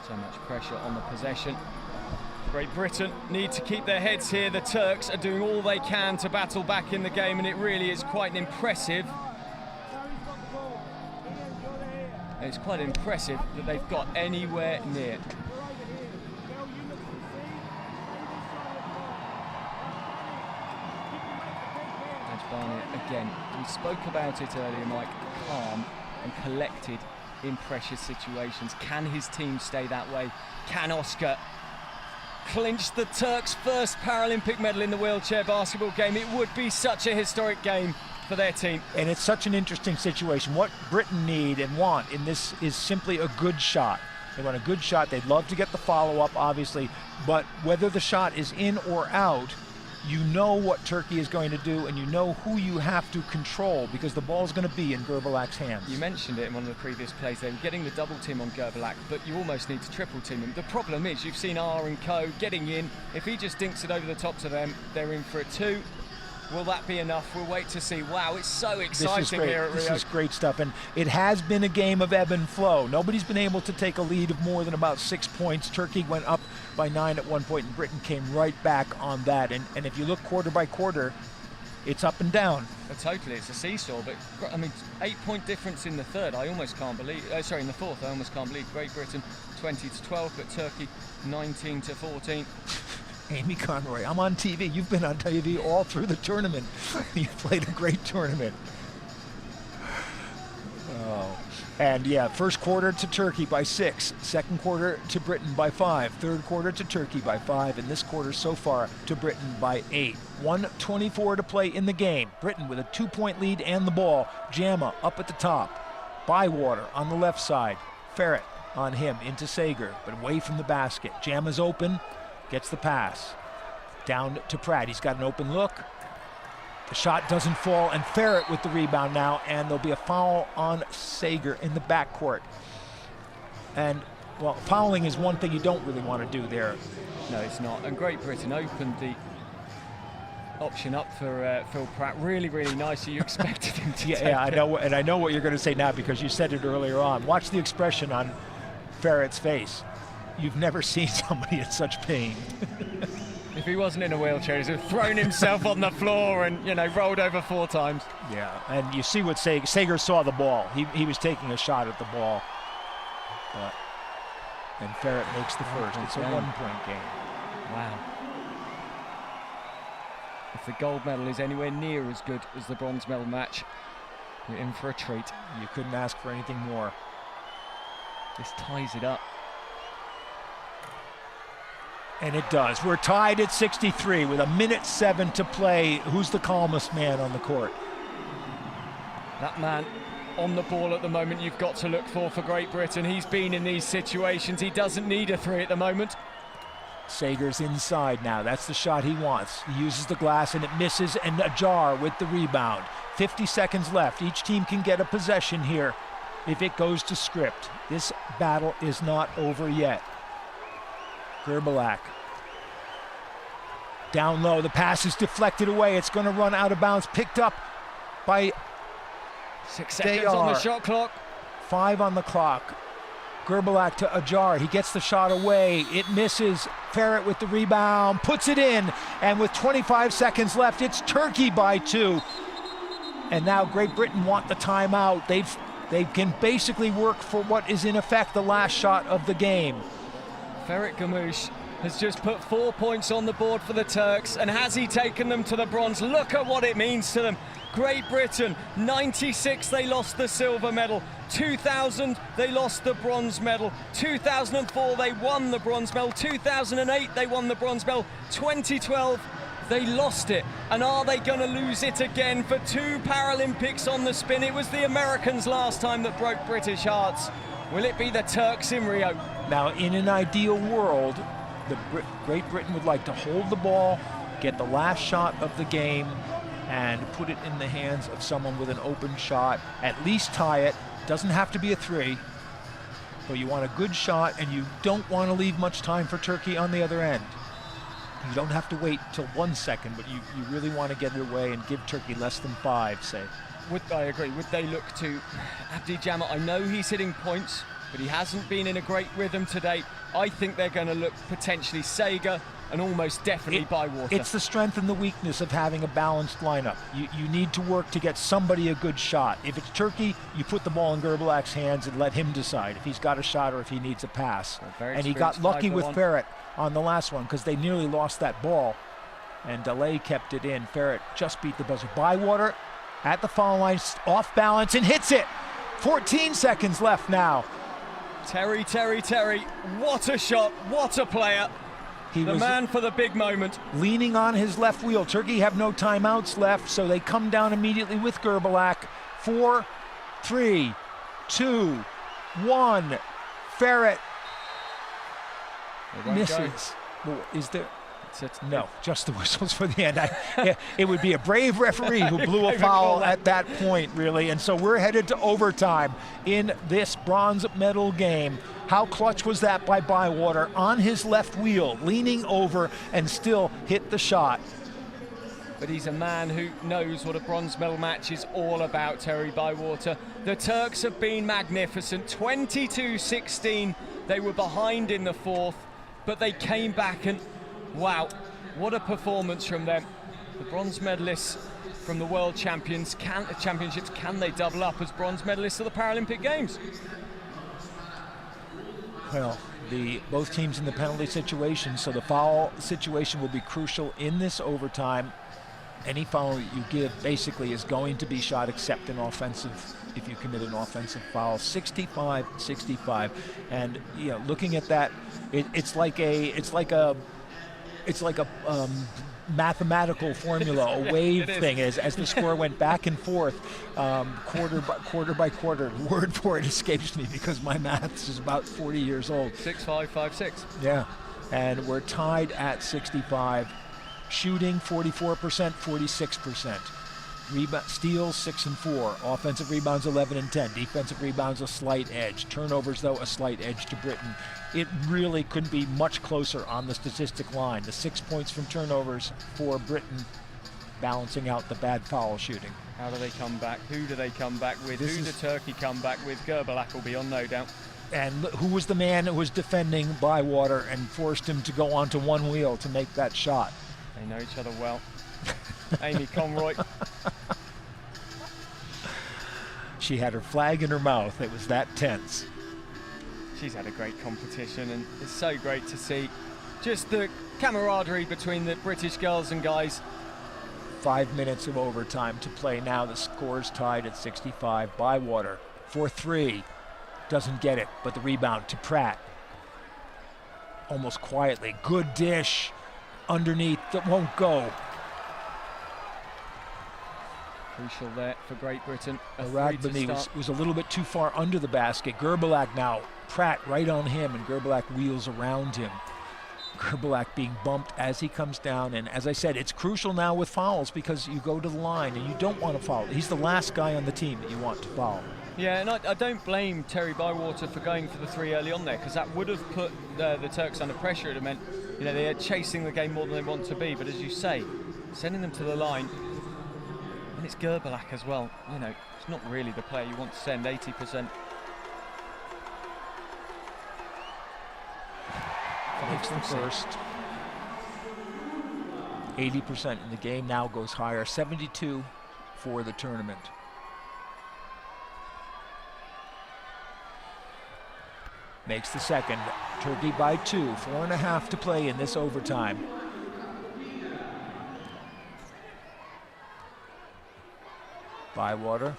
So much pressure on the possession. Great Britain need to keep their heads here. The Turks are doing all they can to battle back in the game, and it really is quite impressive. It's quite impressive that they've got anywhere near. Barnett again. We spoke about it earlier, Mike. Calm and collected in precious situations. Can his team stay that way? Can Oscar clinch the Turks' first Paralympic medal in the wheelchair basketball game? It would be such a historic game for their team. And it's such an interesting situation. What Britain need and want in this is simply a good shot. They want a good shot. They'd love to get the follow-up, obviously, but whether the shot is in or out, you know what Turkey is going to do, and you know who you have to control, because the ball's going to be in Gerbalak's hands. You mentioned it in one of the previous plays. They were getting the double team on Gerbalak, but you almost need to triple team him. The problem is you've seen R and co getting in. If he just dinks it over the top to them, they're in for a two. Will that be enough? We'll wait to see. Wow, it's so exciting here at Rio. This is great stuff, and it has been a game of ebb and flow. Nobody's been able to take a lead of more than about 6 points. Turkey went up by 9 at one point, and Britain came right back on that. And if you look quarter by quarter, it's up and down. Totally, it's a seesaw. But I mean, 8-point difference in the third. I almost can't believe. Sorry, in the fourth, I almost can't believe. Great Britain 20-12, but Turkey 19-14. Amy Conroy, I'm on TV. You've been on TV all through the tournament. You've played a great tournament. Oh. And yeah, first quarter to Turkey by 6, second quarter to Britain by 5, third quarter to Turkey by 5, and this quarter so far to Britain by 8. 1:24 to play in the game. Britain with a 2-point lead and the ball. Jama up at the top. Bywater on the left side. Ferret on him into Sager, but away from the basket. Jama's open. Gets the pass. Down to Pratt. He's got an open look. The shot doesn't fall, and Ferret with the rebound now, and there'll be a foul on Sager in the backcourt. And, well, fouling is one thing you don't really want to do there. No, it's not. And Great Britain opened the option up for Phil Pratt really, really nicely. You expected him to take it. I know, and I know what you're going to say now because you said it earlier on. Watch the expression on Ferret's face. You've never seen somebody in such pain. If he wasn't in a wheelchair, he'd have thrown himself on the floor and, you know, rolled over 4 times. Yeah, and you see what Sager saw the ball. He was taking a shot at the ball. And Ferret makes the first. It's a 1-point game. Wow. If the gold medal is anywhere near as good as the bronze medal match, you're in for a treat. You couldn't ask for anything more. This ties it up. And it does. We're tied at 63 with 1:07 to play. Who's the calmest man on the court? That man on the ball at the moment you've got to look for Great Britain. He's been in these situations. He doesn't need a 3 at the moment. Sager's inside now. That's the shot he wants. He uses the glass and it misses, and Ajar with the rebound. 50 seconds left. Each team can get a possession here if it goes to script. This battle is not over yet. Gerbalak. Down low, the pass is deflected away. It's going to run out of bounds. Picked up by 6 seconds on the shot clock. 5 on the clock. Gerbalak to Ajar. He gets the shot away. It misses. Ferret with the rebound. Puts it in. And with 25 seconds left, it's Turkey by 2. And now Great Britain want the timeout. They can basically work for what is in effect the last shot of the game. Ferret Gamouche has just put 4 points on the board for the Turks, and has he taken them to the bronze? Look at what it means to them. Great Britain, 96 they lost the silver medal, 2000 they lost the bronze medal, 2004 they won the bronze medal, 2008 they won the bronze medal, 2012 they lost it. And are they going to lose it again for 2 Paralympics on the spin? It was the Americans last time that broke British hearts. Will it be the Turks in Rio? Now, in an ideal world, Great Britain would like to hold the ball, get the last shot of the game, and put it in the hands of someone with an open shot, at least tie it. Doesn't have to be a 3, but you want a good shot, and you don't want to leave much time for Turkey on the other end. You don't have to wait till 1 second, but you really want to get it away and give Turkey less than 5, say. I agree. Would they look to Abdi Jama? I know he's hitting points, but he hasn't been in a great rhythm today. I think they're going to look potentially Sager and almost definitely Bywater. It's the strength and the weakness of having a balanced lineup. You need to work to get somebody a good shot. If it's Turkey, you put the ball in Gerbalak's hands and let him decide if he's got a shot or if he needs a pass. And he got lucky with Ferret on the last one because they nearly lost that ball. And Delay kept it in. Ferret just beat the buzzer. Bywater at the foul line, off balance, and hits it. 14 seconds left now. Terry, what a shot, what a player. He the was man for the big moment. Leaning on his left wheel. Turkey have no timeouts left, so they come down immediately with Gerbalak. 4, 3, 2, 1. Ferret misses. Well, is there? No, just the whistles for the end. It would be a brave referee who blew a foul at that point, really. And so we're headed to overtime in this bronze medal game. How clutch was that by Bywater on his left wheel, leaning over and still hit the shot. But he's a man who knows what a bronze medal match is all about, Terry Bywater. The Turks have been magnificent. 22-16, they were behind in the fourth, but they came back and wow, what a performance from them. The bronze medalists from the World Championships, can they double up as bronze medalists of the Paralympic Games? Well, both teams in the penalty situation, so the foul situation will be crucial in this overtime. Any foul you give basically is going to be shot except an offensive, if you commit an offensive foul. 65-65, and looking at that, it's like a mathematical formula, a wave thing, as the score went back and forth, quarter by quarter. The word for it escapes me because my maths is about 40 years old. 6-5, 5-6. Yeah, and we're tied at 65. Shooting 44%, 46%. Steals 6 and 4. Offensive rebounds 11 and 10. Defensive rebounds a slight edge. Turnovers, though, a slight edge to Britain. It really couldn't be much closer on the statistic line. The 6 points from turnovers for Britain, balancing out the bad foul shooting. How do they come back? Who do they come back with? Who does Turkey come back with? Gerbalak will be on, no doubt. And who was the man who was defending Bywater and forced him to go onto one wheel to make that shot? They know each other well. Amy Conroy. She had her flag in her mouth. It was that tense. She's had a great competition, and it's so great to see just the camaraderie between the British girls and guys. 5 minutes of overtime to play now. The score's tied at 65. Bywater for 3. Doesn't get it, but the rebound to Pratt. Almost quietly. Good dish. Underneath, that won't go. Crucial there for Great Britain. Aragbani was a little bit too far under the basket. Gerbalak now, Pratt right on him, and Gerbalak wheels around him. Gerbalak being bumped as he comes down, and as I said, it's crucial now with fouls because you go to the line and you don't want to foul. He's the last guy on the team that you want to foul. Yeah, and I don't blame Terry Bywater for going for the 3 early on there, because that would have put the Turks under pressure. It would have meant they are chasing the game more than they want to be, but as you say, sending them to the line, and it's Gerbalak as well. It's not really the player you want to send 80%. Makes the first. 80% in the game now goes higher. 72 for the tournament. Makes the second. Turkey by 2. 4.5 to play in this overtime. Bywater.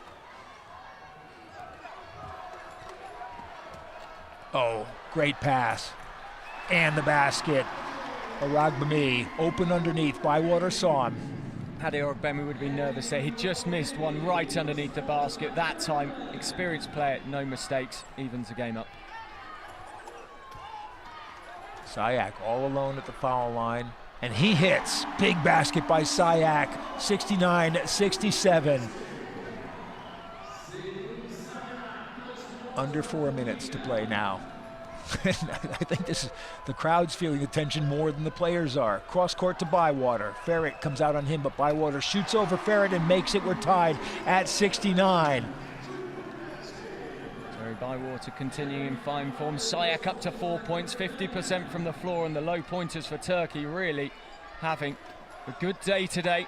Oh, great pass. And the basket. Aragbami open underneath. Bywater saw him. Paddy Aragbami would have been nervous there. He just missed one right underneath the basket. That time, experienced player, no mistakes, evens the game up. Sayak all alone at the foul line, and he hits. Big basket by Sayak, 69-67. Under 4 minutes to play now. I think the crowd's feeling the tension more than the players are. Cross court to Bywater. Ferret comes out on him, but Bywater shoots over Ferret and makes it. We're tied at 69. Bywater continuing in fine form. Sayak up to 4 points, 50% from the floor, and the low pointers for Turkey really having a good day today.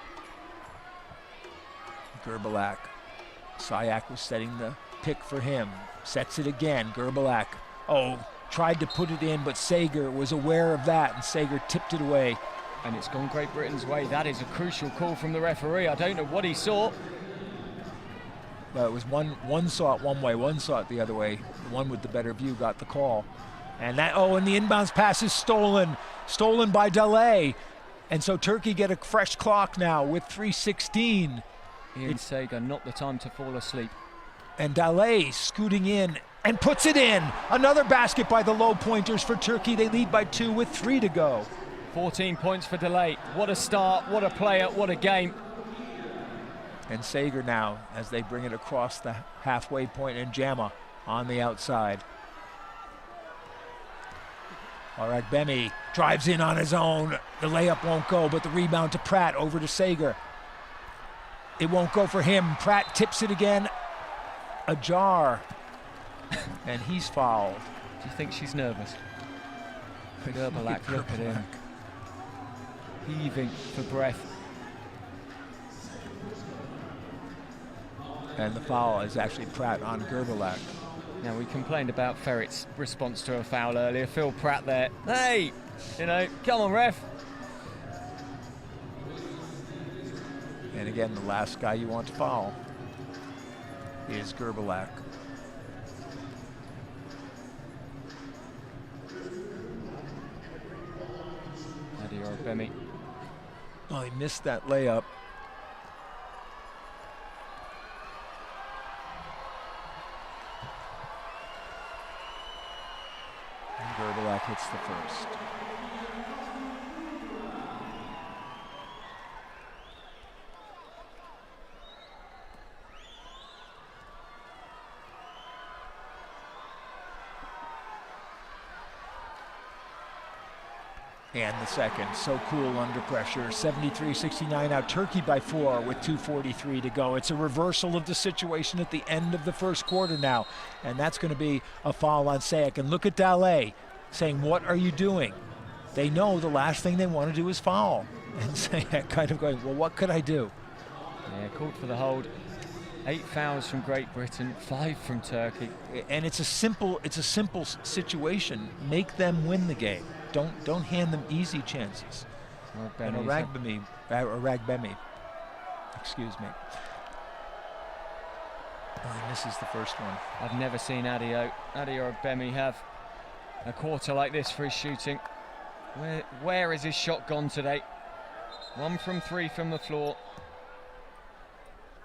Gerbalak. Sayak was setting the pick for him. Sets it again. Gerbalak. Tried to put it in, but Sager was aware of that, and Sager tipped it away. And it's gone Great Britain's way. That is a crucial call from the referee. I don't know what he saw. Well, it was one saw it one way, one saw it the other way. The one with the better view got the call. And that, and the inbounds pass is stolen by Delay. And so Turkey get a fresh clock now with 3:16. Ian Sager, not the time to fall asleep. And Delay scooting in and puts it in. Another basket by the low pointers for Turkey. They lead by 2 with 3 to go. 14 points for Delay. What a start, what a player, what a game. And Sager now, as they bring it across the halfway point, and Jama on the outside. Aragbemi drives in on his own. The layup won't go, but the rebound to Pratt, over to Sager. It won't go for him. Pratt tips it again. Ajar. And he's fouled. Do you think she's nervous? Gerbalak, look at him. Heaving for breath. And the foul is actually Pratt on Gerbalak. Now, we complained about Ferret's response to a foul earlier. Phil Pratt there. Hey, come on, ref. And again, the last guy you want to foul is Gerbalak. Aragbemi. Oh, he missed that layup. And Gerbalak hits the first. And the second, so cool under pressure. 73-69 now, Turkey by 4 with 2:43 to go. It's a reversal of the situation at the end of the first quarter now. And that's going to be a foul on Sayak. And look at Dale saying, what are you doing? They know the last thing they want to do is foul. And Sayak kind of going, well, what could I do? Yeah, called for the hold. 8 fouls from Great Britain, 5 from Turkey. And it's a simple situation. Make them win the game. Don't hand them easy chances. And Aragbemi, excuse me. Oh, he misses the first one. I've never seen Adi Aragbemi have a quarter like this for his shooting. Where is his shot gone today? 1 from 3 from the floor.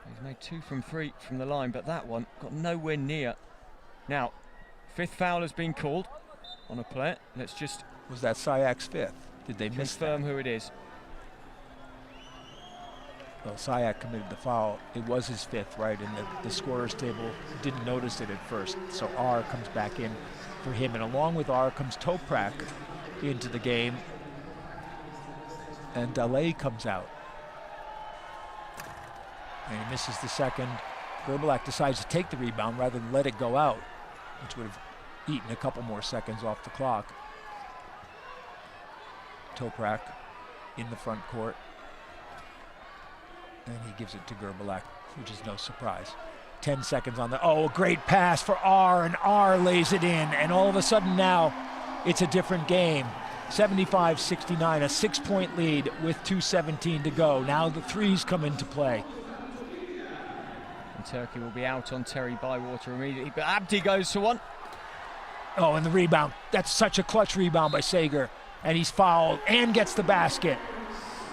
He's made 2 from 3 from the line, but that one got nowhere near. Now, 5th foul has been called on a player. Let's just... Was that Sayak's 5th? Did they confirm who it is? Well, Sayak committed the foul. It was his 5th, right? And the scorer's table didn't notice it at first. So R comes back in for him. And along with R comes Toprak into the game. And Dale comes out. And he misses the second. Gerbalak decides to take the rebound rather than let it go out, which would have eaten a couple more seconds off the clock. Toprak in the front court. And he gives it to Gerbalak, which is no surprise. 10 seconds on the, a great pass for R, and R lays it in. And all of a sudden now, it's a different game. 75-69, a 6-point lead with 2:17 to go. Now the threes come into play. And Turkey will be out on Terry Bywater immediately, but Abdi goes to one. Oh, and the rebound. That's such a clutch rebound by Sager. And he's fouled and gets the basket.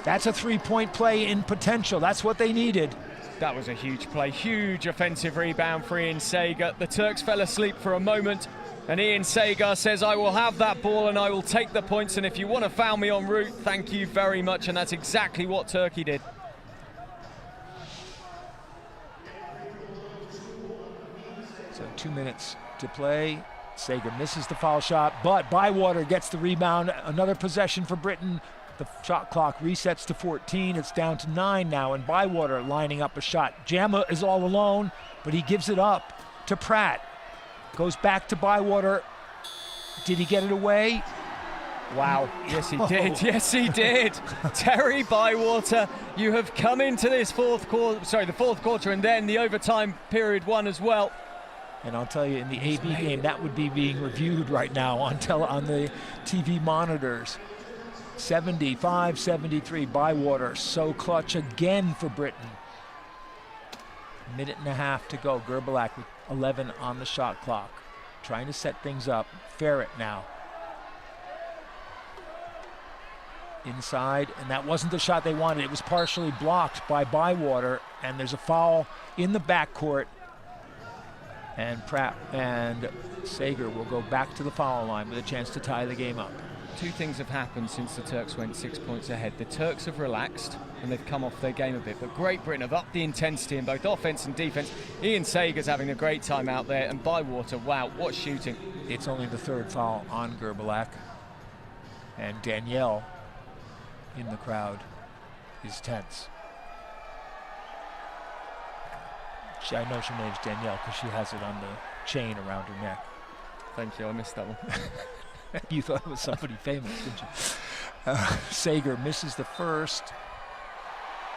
That's a 3-point play in potential. That's what they needed. That was a huge play, huge offensive rebound for Ian Sager. The Turks fell asleep for a moment, and Ian Sager says, I will have that ball and I will take the points, and if you want to foul me en route, thank you very much. And that's exactly what Turkey did. So 2 minutes to play. Sager misses the foul shot, but Bywater gets the rebound. Another possession for Britain. The shot clock resets to 14. It's down to 9 now, and Bywater lining up a shot. Jama is all alone, but he gives it up to Pratt. Goes back to Bywater. Did he get it away? Wow, yes he did, yes he did. Terry Bywater, you have come into this the fourth quarter, and then the overtime period 1 as well. And I'll tell you, in the AB game, that would be being reviewed right now on the TV monitors. 75-73, Bywater, so clutch again for Britain. Minute and a half to go. Gerbalak with 11 on the shot clock. Trying to set things up. Ferret now. Inside, and that wasn't the shot they wanted. It was partially blocked by Bywater, and there's a foul in the backcourt. And Pratt and Sager will go back to the foul line with a chance to tie the game up. Two things have happened since the Turks went 6 points ahead. The Turks have relaxed and they've come off their game a bit, but Great Britain have upped the intensity in both offense and defense. Ian Sager's having a great time out there, and Bywater, wow, what shooting. It's only the third foul on Gerbalak, and Danielle in the crowd is tense. I know her name's Danielle because she has it on the chain around her neck. Thank you, I missed that one. You thought it was somebody famous, didn't you? Sager misses the first.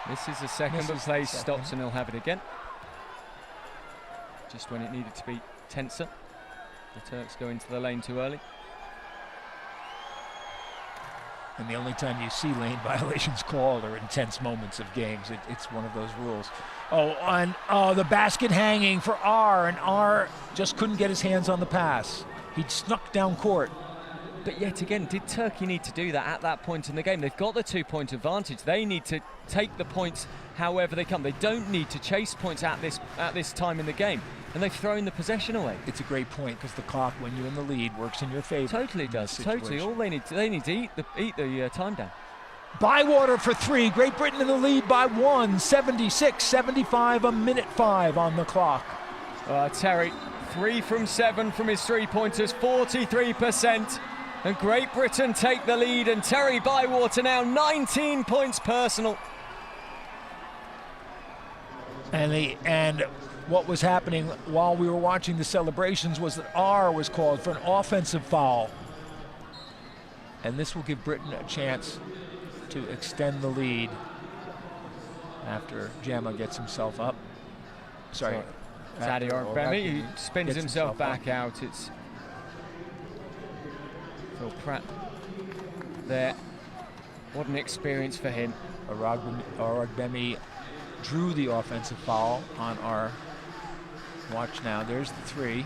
Misses the second, but plays stops, and he'll have it again. Just when it needed to be tenser. The Turks go into the lane too early. And the only time you see lane violations called are intense moments of games. It's one of those rules. Oh, and the basket hanging for R, and R just couldn't get his hands on the pass. He'd snuck down court. But yet again, did Turkey need to do that at that point in the game? They've got the 2-point advantage. They need to take the points however they come. They don't need to chase points at this time in the game. And they've thrown the possession away. It's a great point, because the clock, when you're in the lead, works in your favor. Totally does. Totally. All they need to eat the time down. Bywater for three. Great Britain in the lead by 1. 76-75, a minute 5 on the clock. Terry, 3 from 7 from his three-pointers, 43%. And Great Britain take the lead, and Terry Bywater now 19 points personal. And what was happening while we were watching the celebrations was that R was called for an offensive foul. And this will give Britain a chance to extend the lead after Jama gets himself up. Sorry. Zadie Ogbemi, who spins himself back out. It's Phil Pratt there. What an experience for him. Ogbemi drew the offensive foul on our watch now. There's the 3.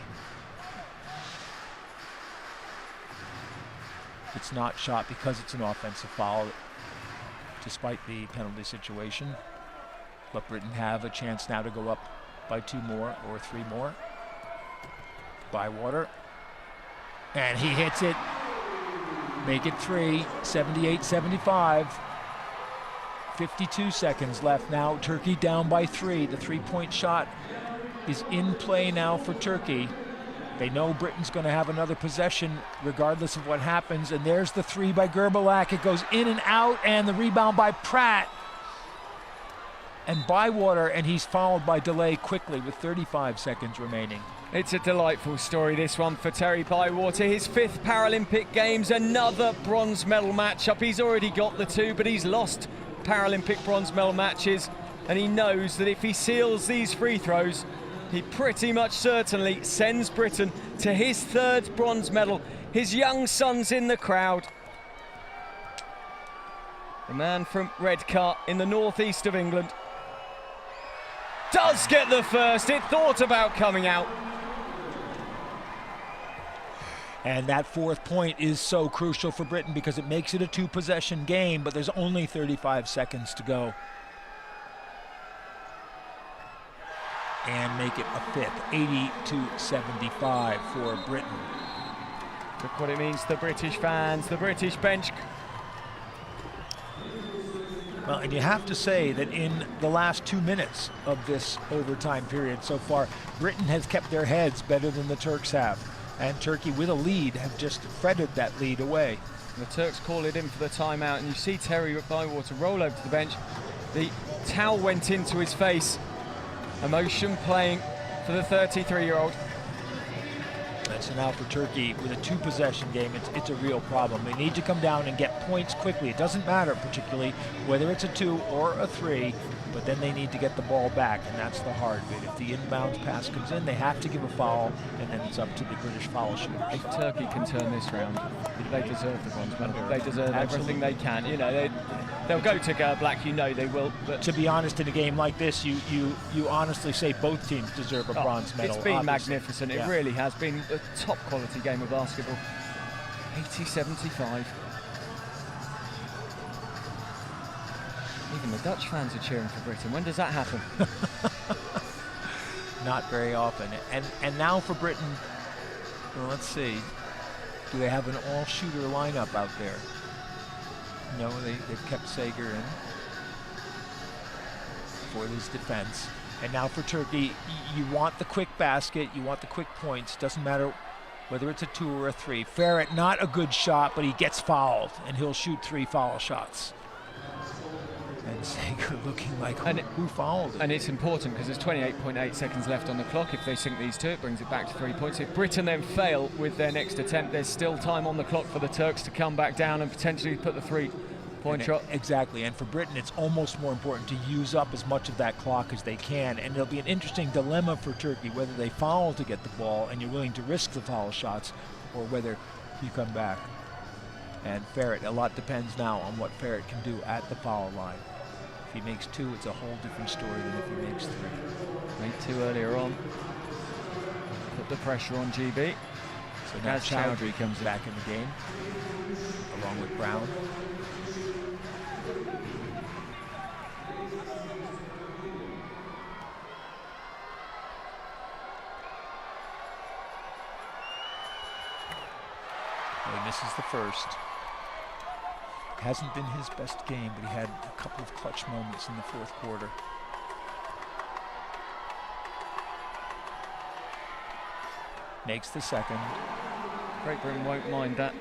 It's not shot because it's an offensive foul, despite the penalty situation. But Britain have a chance now to go up by 2 more or 3 more. Bywater. And he hits it. Make it 3, 78-75. 52 seconds left now. Turkey down by 3. The 3-point shot is in play now for Turkey. They know Britain's going to have another possession regardless of what happens. And there's the 3 by Gerbalak. It goes in and out, and the rebound by Pratt. And Bywater, and he's followed by Delay quickly with 35 seconds remaining. It's a delightful story, this one, for Terry Bywater. His 5th Paralympic Games, another bronze medal matchup. He's already got the 2, but he's lost Paralympic bronze medal matches, and he knows that if he seals these free throws, he pretty much certainly sends Britain to his 3rd bronze medal. His young son's in the crowd. The man from Redcar in the northeast of England does get the first. It thought about coming out. And that 4th point is so crucial for Britain because it makes it a 2-possession game, but there's only 35 seconds to go. And make it a 5th, 80-75 for Britain. Look what it means to the British fans, the British bench. Well, and you have to say that in the last 2 minutes of this overtime period so far, Britain has kept their heads better than the Turks have. And Turkey, with a lead, have just fretted that lead away. And the Turks call it in for the timeout, and you see Terry Bywater roll over to the bench. The towel went into his face. Emotion playing for the 33-year-old. And so now for Turkey, with a 2-possession game, it's a real problem. They need to come down and get points quickly. It doesn't matter particularly whether it's a 2 or a 3, but then they need to get the ball back, and that's the hard bit. If the inbounds pass comes in, they have to give a foul, and then it's up to the British foul shooters. If Turkey can turn this round, they deserve the bronze medal. They deserve everything they can. You know, they'll go to Gerblach, you know they will. But to be honest, in a game like this, you honestly say both teams deserve a bronze medal. It's been obviously. magnificent. It really has been a top quality game of basketball. 80-75. Even the Dutch fans are cheering for Britain. When does that happen? Not very often. And now for Britain, well, let's see. Do they have an all-shooter lineup out there? No, they've kept Sager in for his defense. And now for Turkey, you want the quick basket, you want the quick points. Doesn't matter whether it's a 2 or a 3. Ferret, not a good shot, but he gets fouled, and he'll shoot 3 foul shots. And Sager looking like who fouled him? And it's important because there's 28.8 seconds left on the clock. If they sink these 2, it brings it back to 3 points. If Britain then fail with their next attempt, there's still time on the clock for the Turks to come back down and potentially put the 3-point shot. Exactly, and for Britain, it's almost more important to use up as much of that clock as they can. And it'll be an interesting dilemma for Turkey, whether they foul to get the ball and you're willing to risk the foul shots, or whether you come back. And Ferret, a lot depends now on what Ferret can do at the foul line. If he makes 2, it's a whole different story than if he makes 3. Made 2 earlier on. Put the pressure on GB. So now Chowdhury comes back in the game, along with Brown. Well, he misses the first. Hasn't been his best game, but he had a couple of clutch moments in the 4th quarter. Makes the second. Great Britain won't mind that.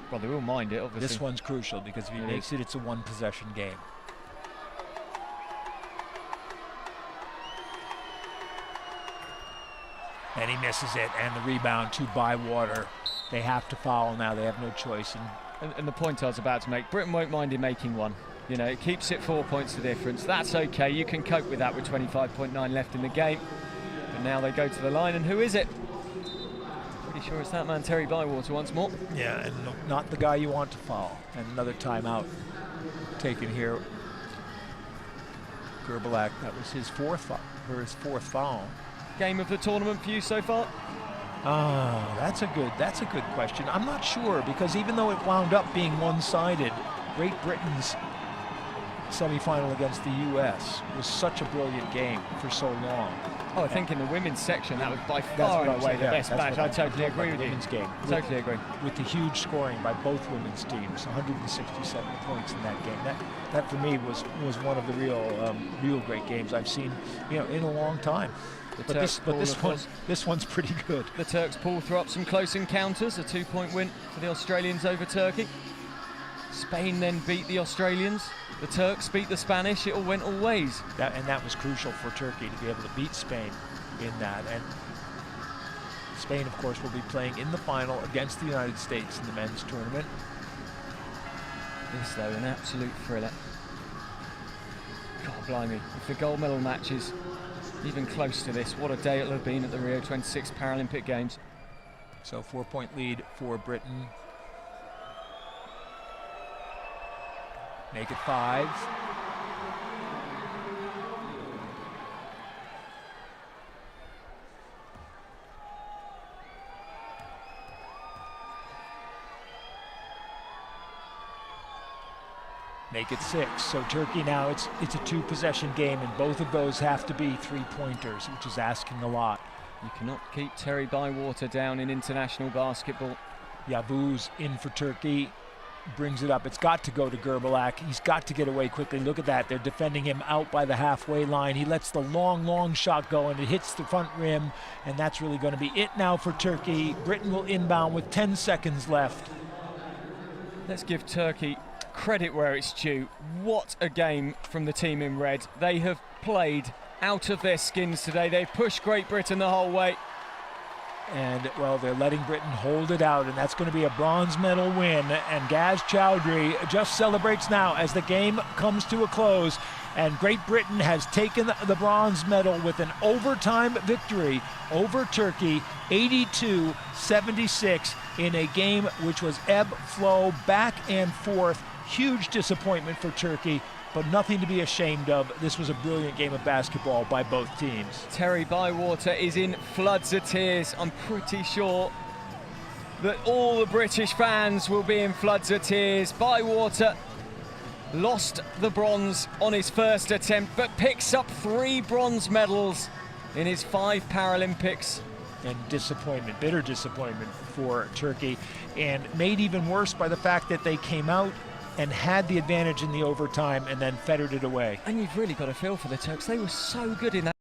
Well, they will mind it, obviously. This one's crucial because if he makes it, it's a 1-possession game. And he misses it, and the rebound to Bywater. They have to foul now. They have no choice. And the point I was about to make, Britain won't mind him making 1. You know, it keeps it 4 points the difference. That's okay. You can cope with that with 25.9 left in the game. But now they go to the line, and who is it? Pretty sure it's that man, Terry Bywater, once more. Yeah, and not the guy you want to foul. And another timeout taken here. Gerblach, that was his 4th foul. Game of the tournament for you so far? Oh, that's a good question. I'm not sure, because even though it wound up being one-sided, Great Britain's semi-final against the US was such a brilliant game for so long. Oh, I think in the women's section that was by far and away the best match. I totally agree with you. Women's game. Totally agree. With the huge scoring by both women's teams, 167 points in that game. That for me was one of the real great games I've seen, in a long time. But this one's pretty good. The Turks pull through up some close encounters, a 2-point win for the Australians over Turkey. Spain then beat the Australians. The Turks beat the Spanish. It all went all ways. And that was crucial for Turkey to be able to beat Spain in that. And Spain, of course, will be playing in the final against the United States in the men's tournament. This, though, an absolute thriller. God blimey, if the gold medal match is even close to this, what a day it'll have been at the Rio 26 Paralympic Games. So 4-point lead for Britain. Make it 5. Make it 6. So Turkey now, it's a 2-possession game, and both of those have to be 3-pointers, which is asking a lot. You cannot keep Terry Bywater down in international basketball. Yavuz in for Turkey. Brings it up. It's got to go to Gerblach. He's got to get away quickly. Look at that. They're defending him out by the halfway line. He lets the long shot go, and it hits the front rim, and that's really going to be it now for Turkey. Britain will inbound with 10 seconds left. Let's give Turkey credit where it's due. What a game from the team in red. They have played out of their skins today. They've pushed Great Britain the whole way. And, well, they're letting Britain hold it out, and that's going to be a bronze medal win. And Gaz Chowdhury just celebrates now as the game comes to a close. And Great Britain has taken the bronze medal with an overtime victory over Turkey, 82-76, in a game which was ebb, flow, back and forth. Huge disappointment for Turkey, but nothing to be ashamed of. This was a brilliant game of basketball by both teams. Terry Bywater is in floods of tears. I'm pretty sure that all the British fans will be in floods of tears. Bywater lost the bronze on his first attempt, but picks up 3 bronze medals in his 5 Paralympics. And disappointment, bitter disappointment for Turkey, and made even worse by the fact that they came out and had the advantage in the overtime and then fettered it away. And you've really got to feel for the Turks. They were so good in that